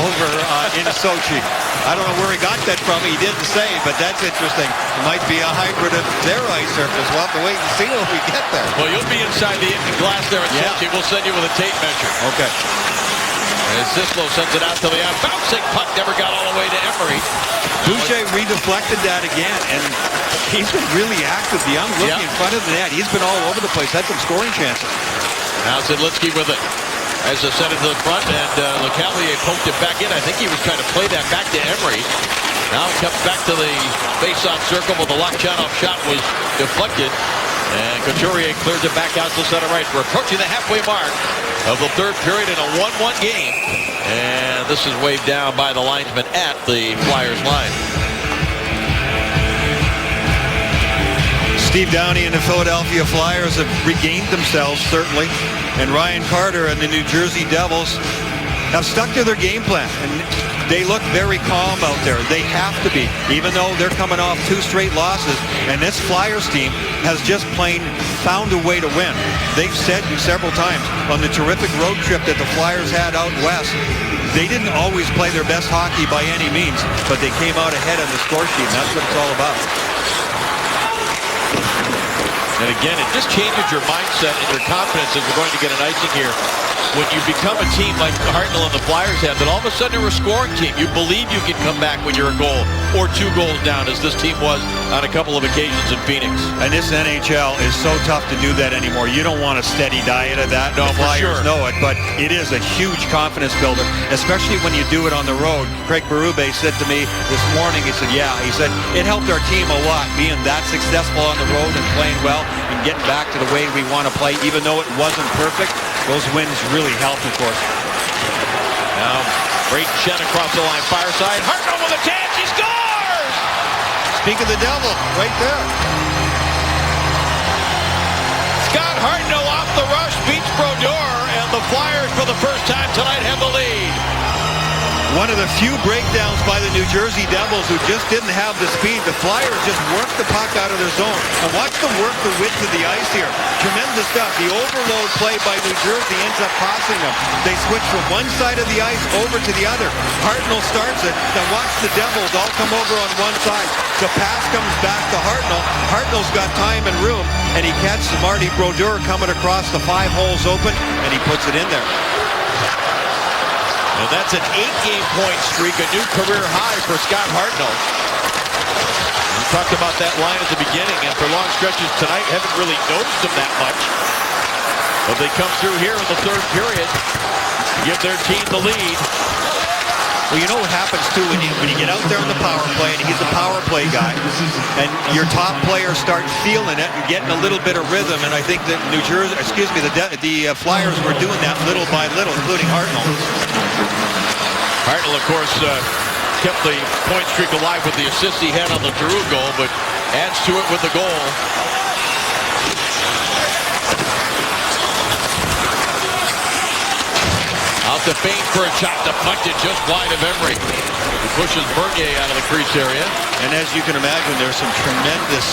over in Sochi. I don't know where he got that from. He didn't say, but that's interesting. It might be a hybrid of their ice surface. We'll have to wait and see when we get there. Well, you'll be inside the glass there at Sochi. We'll send you with a tape measure. Okay. And Sislo sends it out to the bouncing puck, never got all the way to Emery. Boucher redeflected that again, and he's been really active. The young rookie in front of the net. He's been all over the place. Had some scoring chances. Now Zidlinsky with it. As they sent it to the front, and LeCavalier poked it back in. I think he was trying to play that back to Emery. Now it comes back to the face-off circle, but the Lokchanov shot was deflected. And Couturier clears it back out to center right. We're approaching the halfway mark of the third period in a 1-1 game. And this is waved down by the linesman at the Flyers line. Steve Downey and the Philadelphia Flyers have regained themselves, certainly. And Ryan Carter and the New Jersey Devils have stuck to their game plan. And they look very calm out there. They have to be, even though they're coming off 2 straight losses. And this Flyers team has just plain found a way to win. They've said several times on the terrific road trip that the Flyers had out west, they didn't always play their best hockey by any means, but they came out ahead on the score sheet, and that's what it's all about. And again, it just changes your mindset and your confidence as we're going to get an icing here. When you become a team like Hartnell and the Flyers have, that all of a sudden you're a scoring team. You believe you can come back when you're a goal or 2 goals down, as this team was on a couple of occasions in Phoenix. And this NHL is so tough to do that anymore. You don't want a steady diet of that. No, the for Flyers sure. know it, but it is a huge confidence builder, especially when you do it on the road. Craig Berube said to me this morning, he said, he said, it helped our team a lot being that successful on the road and playing well and getting back to the way we want to play, even though it wasn't perfect. Those wins really helped, of course. Now, great Shen across the line, fire side. Hartnell with a chance, he scores! Speak of the devil, right there. Scott Hartnell off the rush, beats Brodeur, and the Flyers for the first time tonight have the lead. One of the few breakdowns by the New Jersey Devils who just didn't have the speed. The Flyers just worked the puck out of their zone. And watch them work the width of the ice here. Tremendous stuff. The overload play by New Jersey ends up costing them. They switch from one side of the ice over to the other. Hartnell starts it. Then watch the Devils all come over on one side. The pass comes back to Hartnell. Hartnell's got time and room. And he catches Marty Brodeur coming across the 5 holes open. And he puts it in there. And that's an 8-game point streak, a new career high for Scott Hartnell. We talked about that line at the beginning, and for long stretches tonight, haven't really noticed him that much. But they come through here in the third period to give their team the lead. Well, you know what happens too when you get out there on the power play, and he's a power play guy, and your top players start feeling it and getting a little bit of rhythm. And I think that the Flyers were doing that little by little, including Hartnell. Hartnell, of course, kept the point streak alive with the assist he had on the Giroux goal, but adds to it with the goal. Out to feint for a shot, deflected just wide of Emery. He pushes Bernier out of the crease area. And as you can imagine, there's some tremendous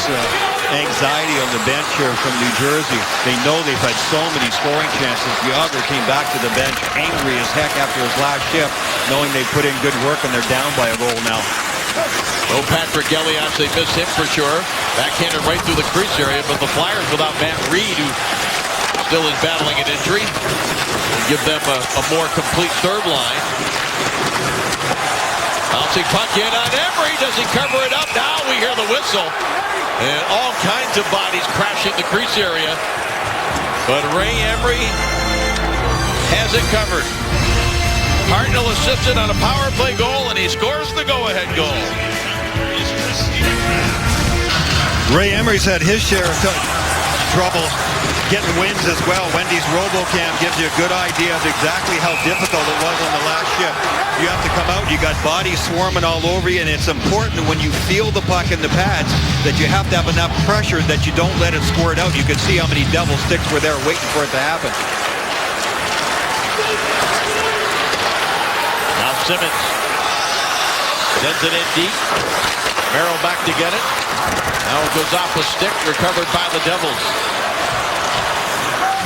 anxiety on the bench here from New Jersey. They know they've had so many scoring chances. Yager came back to the bench angry as heck after his last shift, knowing they put in good work and they're down by a goal now. No Patrick Elias, they missed him for sure. Backhanded right through the crease area, but the Flyers without Matt Reed, who still is battling an injury, will give them a more complete third line. Bouncing puck in on Emery. Does he cover it up? Now we hear the whistle. And all kinds of bodies crashing the crease area. But Ray Emery has it covered. Hartnell assisted on a power play goal, and he scores the go-ahead goal. Ray Emery's had his share of trouble getting wins as well. Wendy's RoboCam gives you a good idea of exactly how difficult it was on the last shift. You have to come out, you got bodies swarming all over you, and it's important when you feel the puck in the pads that you have to have enough pressure that you don't let it squirt out. You can see how many double sticks were there waiting for it to happen. Now Simmons sends it in deep. Merrill back to get it. Now it goes off a stick, recovered by the Devils.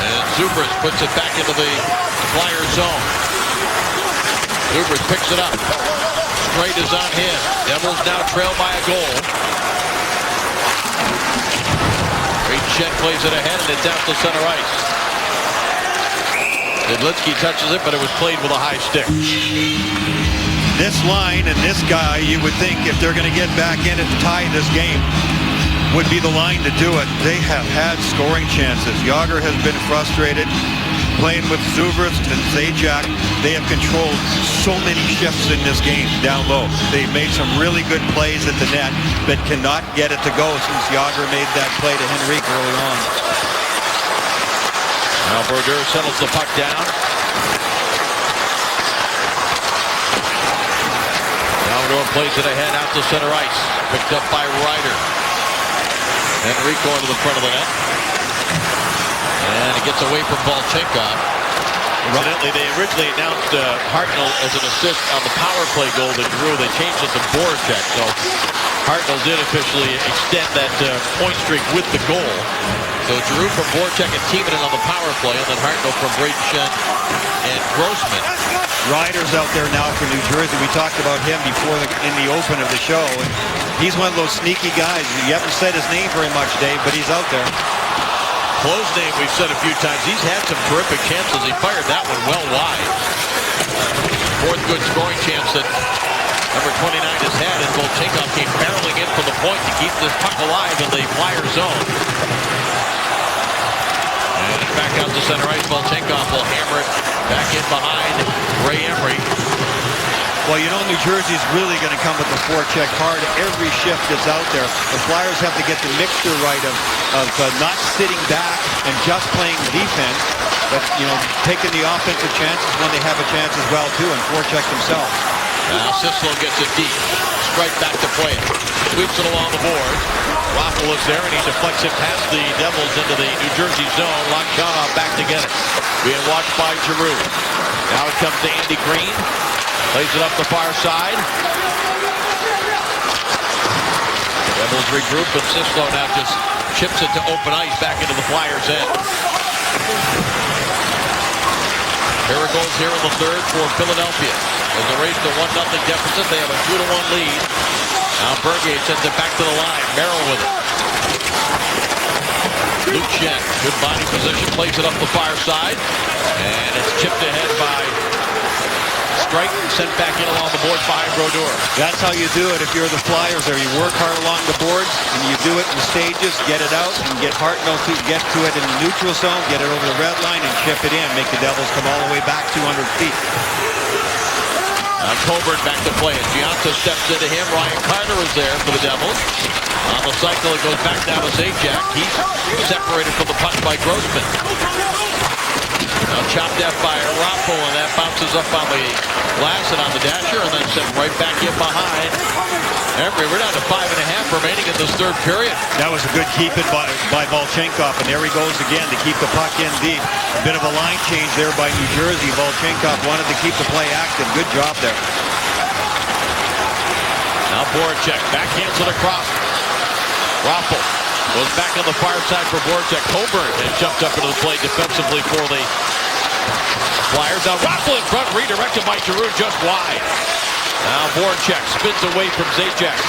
And Zubris puts it back into the Flyer zone. Zubris picks it up. Straight is on him. Devils now trail by a goal. Reed Shen plays it ahead, and it's out to center ice. Zidlitzky touches it, but it was played with a high stick. This line and this guy, you would think if they're going to get back in it and tie this game, would be the line to do it. They have had scoring chances. Yager has been frustrated playing with Zubris and Zajac. They have controlled so many shifts in this game down low. They've made some really good plays at the net, but cannot get it to go since Yager made that play to Henrique early on. Now Brodeur settles the puck down. Now Brodeur plays it ahead out to center ice. Picked up by Ryder. Henrique going to the front of the net. And it gets away from Volchenkov. Incidentally, they originally announced Hartnell as an assist on the power play goal that Drew. They changed it to Voracek. So Hartnell did officially extend that point streak with the goal. So Drew from Voracek and Timonen on the power play, and then Hartnell from Brayden Schenn and Grossman. Ryder's out there now for New Jersey. We talked about him before in the open of the show. And he's one of those sneaky guys. You haven't said his name very much, Dave, but he's out there. Close name we've said a few times. He's had some terrific chances. He fired that one well wide. Fourth good scoring chance that number 29 has had, and Volchenkov came barreling in from the point to keep this puck alive in the Flyer zone. And it's back out to center ice. Volchenkov will hammer it back in behind Ray Emery. Well, you know, New Jersey's really going to come with the forecheck hard every shift that's out there. The Flyers have to get the mixture right of not sitting back and just playing defense, but, you know, taking the offensive chances when they have a chance as well, too, and forecheck themselves. Now Sislo gets it deep. Strike back to play it. Sweeps it along the boards. Raffl is there, and he deflects it past the Devils into the New Jersey zone. Lockjaw back to get it. Being watched by Giroux. Now it comes to Andy Green. Plays it up the far side. Devils regroup, but Sislo now just chips it to open ice back into the Flyers' end. Here it goes here in the third for Philadelphia. As they raise to 1-0 deficit, they have a 2-1 lead. Now Bergate sends it back to the line. Merrill with it. Luke Schenn, good body position, plays it up the far side. And it's chipped ahead by Strike, sent back in along the boards by Brodeur. That's how you do it if you're the Flyers there. You work hard along the boards, and you do it in stages, get it out, and get Hartnell to get to it in the neutral zone, get it over the red line, and chip it in. Make the Devils come all the way back 200 feet. Now Coburn back to play it. Gianta steps into him. Ryan Carter is there for the Devils. On the cycle, it goes back down to Zajac. He's separated from the puck by Grossman. Now chopped out by Raffl, and that bounces up on the glass and on the dasher, and then sent right back in behind Emery. We're down to 5.5 remaining in this third period. That was a good keep-in by Volchenkov, and there he goes again to keep the puck in deep. A bit of a line change there by New Jersey. Volchenkov wanted to keep the play active. Good job there. Now Voracek backhands it across. Raffl Goes back on the far side for Voracek. Coburn has jumped up into the play defensively for the Flyers. Now Raffl in front, redirected by Giroux just wide. Now Voracek spins away from Zajac.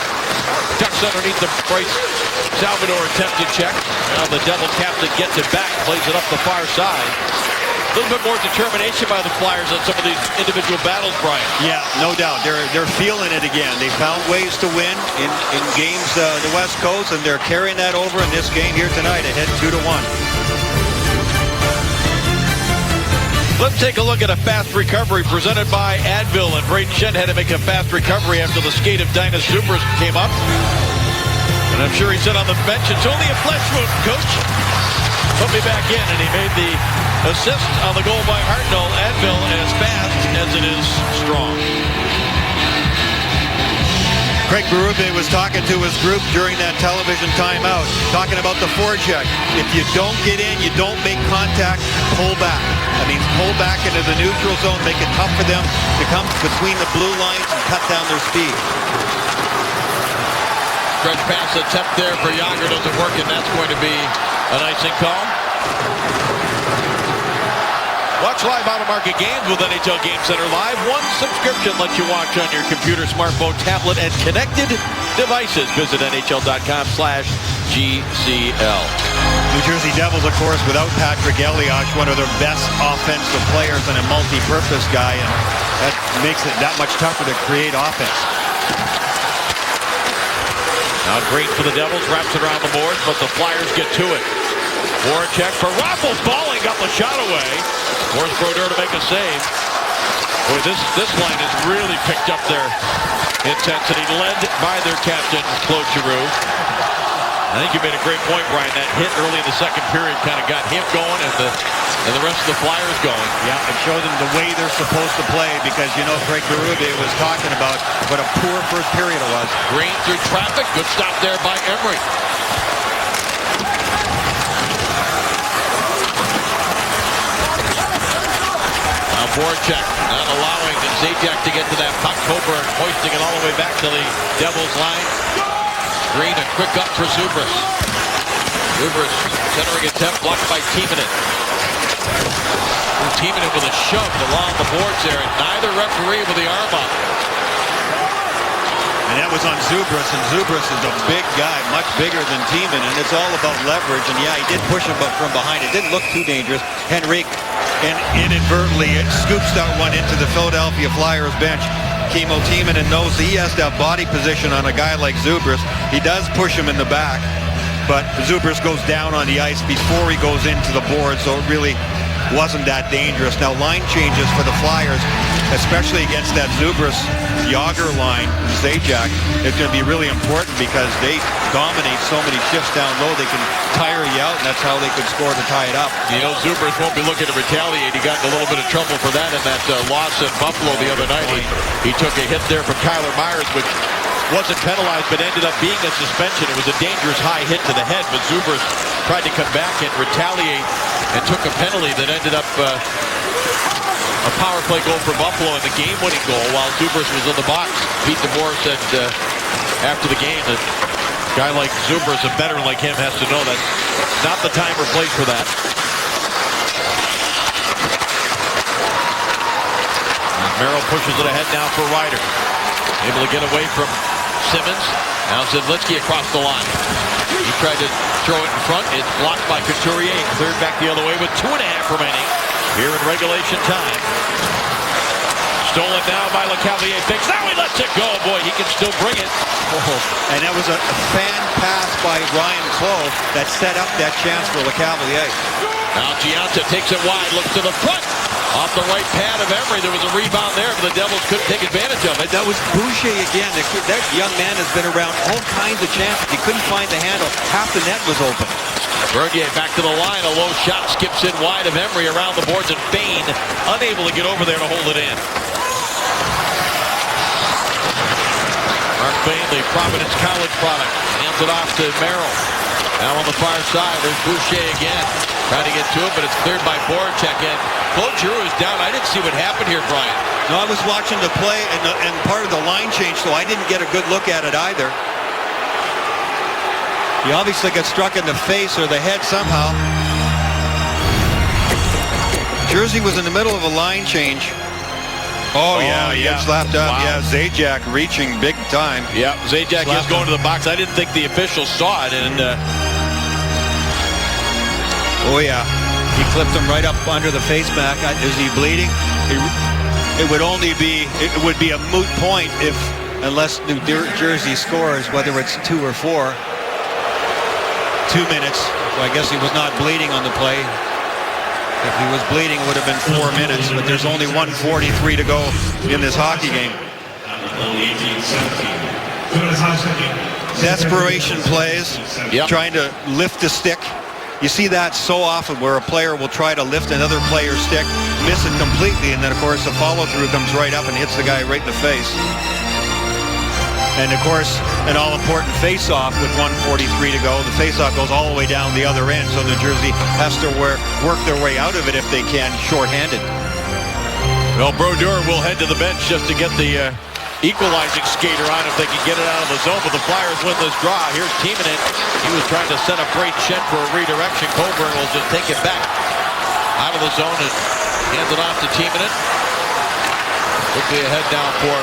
Ducks underneath the Bryce Salvador attempted check. Now the Devil captain gets it back, plays it up the far side. A little bit more determination by the Flyers on some of these individual battles, Brian. Yeah, no doubt. They're feeling it again. They found ways to win in games the West Coast, and they're carrying that over in this game here tonight, ahead 2-1. Let's take a look at a fast recovery presented by Advil. And Braden Shen had to make a fast recovery after the skate of Dainis Zubrus came up. And I'm sure he said on the bench, it's only a flesh wound, coach. Put me back in, and he made the assist on the goal by Hartnell. Advil as fast as it is strong. Craig Berube was talking to his group during that television timeout, talking about the forecheck. If you don't get in, you don't make contact, pull back. That means pull back into the neutral zone, make it tough for them to come between the blue lines and cut down their speed. Stretch pass attempt there for Yager doesn't work, and that's going to be an icing call. Watch live out-of-market games with NHL Game Center Live. One subscription lets you watch on your computer, smartphone, tablet, and connected devices. Visit NHL.com/GCL. New Jersey Devils, of course, without Patrick Elias, one of their best offensive players and a multi-purpose guy, and that makes it that much tougher to create offense. Now Green for the Devils, wraps it around the boards, but the Flyers get to it. Voracek for Raffl, balling, got the shot away. Forced Brodeur to make a save. Boy, this line has really picked up their intensity, led by their captain, Claude Giroux. I think you made a great point, Brian. That hit early in the second period kind of got him going and the rest of the Flyers going. Yeah, it showed them the way they're supposed to play because, you know, Craig Berube was talking about what a poor first period it was. Green through traffic. Good stop there by Emery. Now Voracek not allowing Zajac to get to that puck. Coburn hoisting it all the way back to the Devils line. Green, a quick up for Zubrus. Zubrus centering attempt blocked by Timonen. Timonen with a shove along the boards there, and neither referee with the arm up. And that was on Zubrus, and Zubrus is a big guy, much bigger than Timonen, and it's all about leverage. And yeah, he did push him, but from behind, it didn't look too dangerous. Henrique, and inadvertently, it scoops that one into the Philadelphia Flyers bench. Kimmo Timonen knows he has to have body position on a guy like Zubrus. He does push him in the back, but Zubrus goes down on the ice before he goes into the board, so it really wasn't that dangerous. Now, line changes for the Flyers, especially against that Zubrus-Yager line, Zajac, it's going to be really important because they dominate so many shifts down low, they can tire you out, and that's how they could score to tie it up. You know, Zubrus won't be looking to retaliate. He got in a little bit of trouble for that in that loss in Buffalo the other night. He took a hit there from Tyler Myers, which wasn't penalized, but ended up being a suspension. It was a dangerous high hit to the head, but Zubrus tried to come back and retaliate and took a penalty that ended up a power play goal for Buffalo and the game-winning goal while Zubrus was in the box. Pete DeBoer said after the game that a guy like Zubrus, a veteran like him, has to know that's not the time or place for that. And Merrill pushes it ahead now for Ryder. Able to get away from Simmons. Now Zidlitsky across the line. He tried to throw it in front. It's blocked by Couturier. Cleared back the other way with 2.5 remaining here in regulation time. Stolen now by LeCavalier. Thinks now he lets it go. Boy, he can still bring it. And that was a fan pass by Ryan Clough that set up that chance for LeCavalier. Now Gianta takes it wide. Looks to the front. Off the right pad of Emery. There was a rebound there, but the Devils couldn't take advantage of it. That was Boucher again. That young man has been around all kinds of chances. He couldn't find the handle. Half the net was open. Bernier back to the line. A low shot skips in wide of Emery around the boards, and Bain unable to get over there to hold it in. Mark Bain, the Providence College product, hands it off to Merrill. Now on the far side, there's Boucher again. Trying to get to it, but it's cleared by Voracek. And Claude Giroux is down. I didn't see what happened here, Brian. No, I was watching the play and part of the line change, so I didn't get a good look at it either. He obviously got struck in the face or the head somehow. Jersey was in the middle of a line change. He gets slapped up. Wow. Yeah, Zajac reaching big time. Yeah, Zajac is going to the box. I didn't think the officials saw it, and he clipped him right up under the face mask. Is he bleeding? It would be a moot point unless New Jersey scores, whether it's 2 or 4. 2 minutes. So I guess he was not bleeding on the play. If he was bleeding, it would have been 4 minutes, but there's only 1:43 to go in this hockey game. Desperation plays, trying to lift the stick. You see that so often where a player will try to lift another player's stick, miss it completely, and then of course the follow-through comes right up and hits the guy right in the face. And of course, an all-important face-off with 1:43 to go. The face-off goes all the way down the other end, so New Jersey has to work their way out of it if they can, shorthanded. well, Brodeur will head to the bench just to get the equalizing skater on if they can get it out of the zone. But the Flyers win this draw. Here's Timonen. He was trying to set up Brayden Schenn for a redirection. Coburn will just take it back out of the zone and hands it off to Timonen. Quickly ahead now for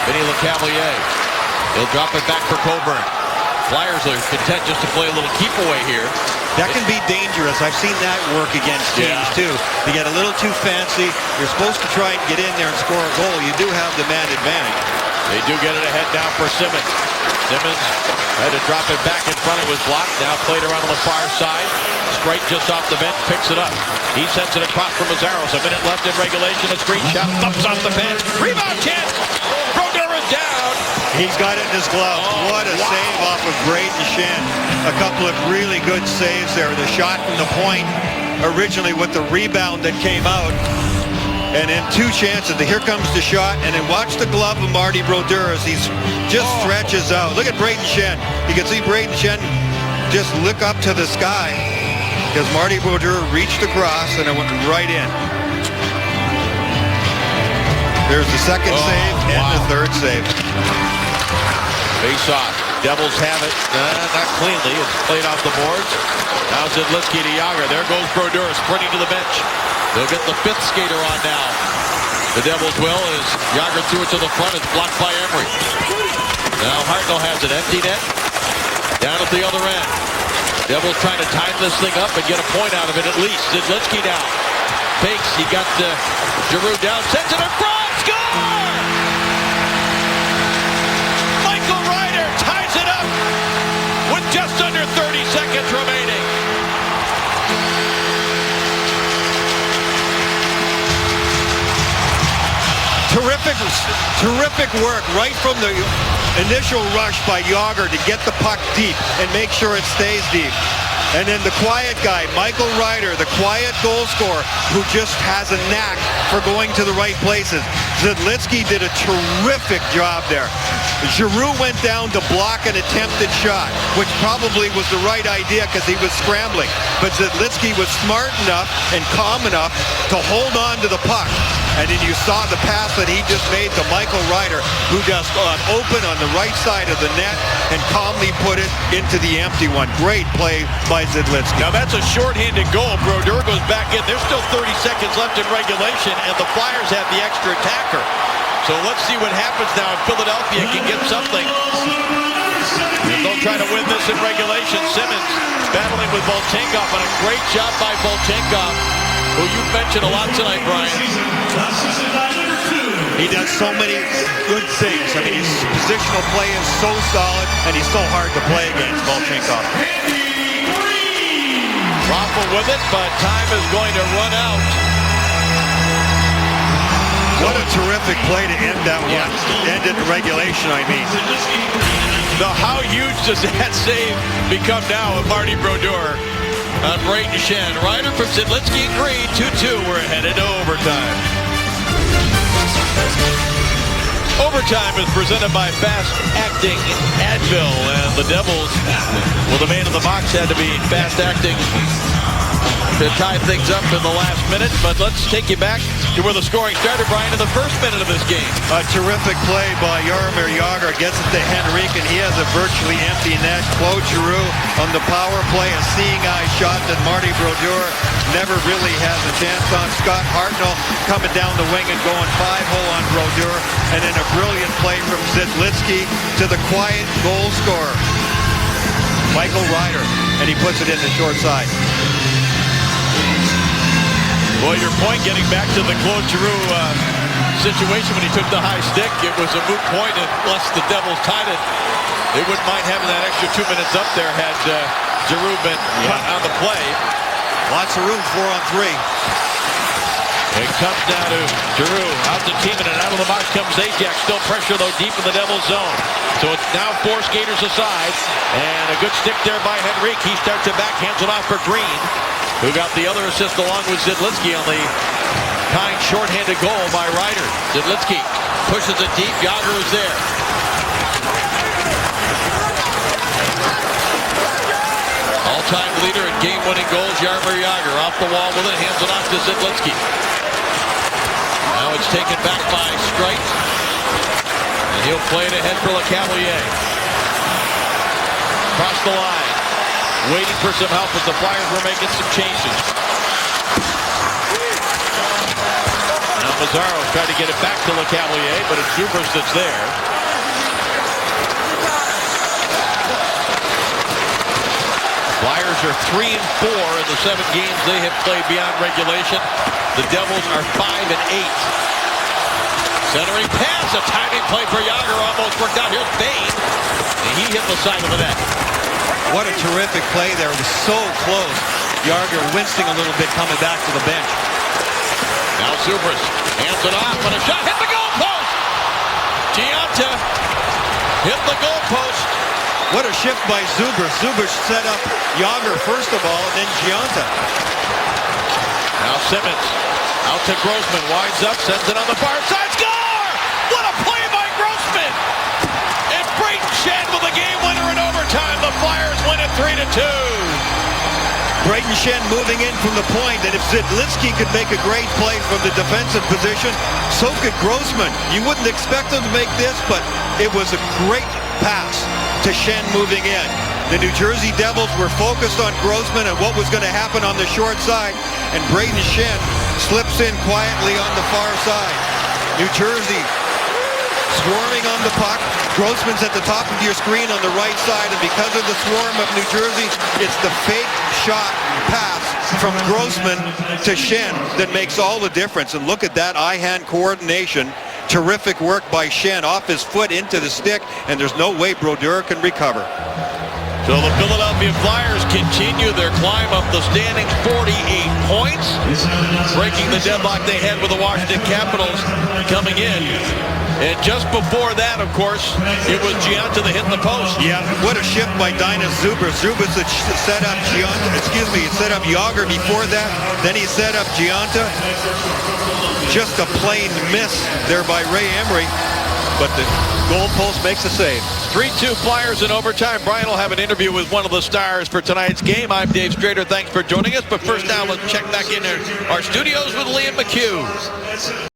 Vinny Lecavalier. He'll drop it back for Coburn. Flyers are content just to play a little keep away here. That can be dangerous. I've seen that work against teams too. You get a little too fancy. You're supposed to try and get in there and score a goal. You do have the man advantage. They do get it ahead now for Simmons. Simmons had to drop it back in front. It was blocked. Now played around on the far side. Straight just off the bench, picks it up. He sends it across from Mazzaros. A minute left in regulation. A screen shot, thumps off the bench. Rebound chance. Brodeur is down. He's got it in his glove. What a save off of Brayden Schenn. A couple of really good saves there. The shot from the point originally with the rebound that came out. And then 2 chances. Here comes the shot. And then watch the glove of Marty Brodeur as he just stretches out. Look at Brayden Schenn. You can see Brayden Schenn just look up to the sky because Marty Brodeur reached across and it went right in. There's the second save and the third save. Face off. Devils have it. Not cleanly. It's played off the boards. Now Zidlicky to Yager. There goes Brodeur sprinting to the bench. They'll get the 5th skater on now. The Devils will as Yager threw it to the front. It's blocked by Emery. Now Hartnell has it. Empty net. Down at the other end. Devils trying to time this thing up and get a point out of it at least. Zidlicky down. Fakes. He got Giroux down. Sends it in front. Score! Michael Ryder ties it up with just under 30 seconds remaining. Terrific work right from the initial rush by Yager to get the puck deep and make sure it stays deep. And then the quiet guy, Michael Ryder, the quiet goal scorer who just has a knack for going to the right places. Zidlicky did a terrific job there. Giroux went down to block an attempted shot, which probably was the right idea because he was scrambling. But Zidlicky was smart enough and calm enough to hold on to the puck. And then you saw the pass that he just made to Michael Ryder, who just got open on the right side of the net and calmly put it into the empty one. Great play by Zidlicky. Now that's a shorthanded goal. Brodeur goes back in. There's still 30 seconds left in regulation, and the Flyers have the extra attacker. So let's see what happens now if Philadelphia can get something. They'll try to win this in regulation. Simmons battling with Volchenkov, and a great job by Volchenkov, who you mentioned a lot tonight, Brian. He does so many good things. I mean, his positional play is so solid, and he's so hard to play against, Volchenkov. Raffle with it, but time is going to run out. What a terrific play to end that one. End it in regulation, I mean. Now, how huge does that save become now of Marty Brodeur on Brayden Schenn? Ryder from Zidlicky and Green, 2-2. We're headed to overtime. Overtime is presented by Fast Acting Advil, and the Devils, well, the man in the box had to be fast acting to tie things up in the last minute, but let's take you back to where the scoring started, Brian, in the first minute of this game. A terrific play by Jaromir Jagr. Gets it to Henrique, and he has a virtually empty net. Claude Giroux on the power play, a seeing-eye shot that Marty Brodeur never really has a chance on. Scott Hartnell coming down the wing and going 5-hole on Brodeur. And then a brilliant play from Zidlitsky to the quiet goal scorer, Michael Ryder, and he puts it in the short side. Well, your point, getting back to the Claude Giroux situation when he took the high stick, it was a moot point unless the Devils tied it. They wouldn't mind having that extra 2 minutes up there had Giroux been on the play. Lots of room, 4-on-3. It comes down to Giroux, out to Tiemann, and out of the box comes Zajac. Still pressure, though, deep in the Devils' zone. So it's now 4 skaters aside, and a good stick there by Henrique. He starts it back, hands it off for Green, who got the other assist along with Zidlitsky on the kind shorthanded goal by Ryder. Zidlitsky pushes it deep. Jagr is there. All-time leader in game-winning goals, Jaromir Jagr. Off the wall with it, hands it off to Zidlitsky. Now it's taken back by Streit, and he'll play it ahead for LeCavalier. Across the line, waiting for some help as the Flyers were making some changes. Now Mazzaro tried to get it back to LeCavalier, but it's Zubrus that's there. Flyers are 3-4 in the 7 games they have played beyond regulation. The Devils are 5-8. Centering pass, a timing play for Jagr, almost worked out. Here's Bain, and he hit the side of the net. What a terrific play there. It was so close. Jagr wincing a little bit coming back to the bench. Now Zubrus hands it off, and a shot hit the goalpost. Giunta hit the goalpost. What a shift by Zubrus. Zubrus set up Jagr first of all, and then Giunta. Now Simmons out to Grossman, winds up, sends it on the far side. Score! What a play by Grossman! And Brayden Schenn with the game winner in overtime. The Flyers win it 3-2. Brayden Schenn moving in from the point, and if Zidlitsky could make a great play from the defensive position, so could Grossman. You wouldn't expect him to make this, but it was a great pass to Schenn moving in. The New Jersey Devils were focused on Grossman and what was going to happen on the short side, and Brayden Schenn slips in quietly on the far side. New Jersey swarming on the puck. Grossman's at the top of your screen on the right side, and because of the swarm of New Jersey, it's the fake shot pass from Grossman to Schenn that makes all the difference. And look at that eye-hand coordination. Terrific work by Schenn, off his foot into the stick, and there's no way Brodeur can recover. So the Philadelphia Flyers continue their climb up the standings, 48 points, breaking the deadlock they had with the Washington Capitals coming in. And just before that, of course, it was Giunta that hit the post. Yeah, what a shift by Dainis Zubrus. Zubrus had set up set up Jagr before that. Then he set up Giunta. Just a plain miss there by Ray Emery. But the goalpost makes a save. 3-2 Flyers in overtime. Brian will have an interview with one of the stars for tonight's game. I'm Dave Strader. Thanks for joining us. But first now, let's check back in our studios with Liam McHugh.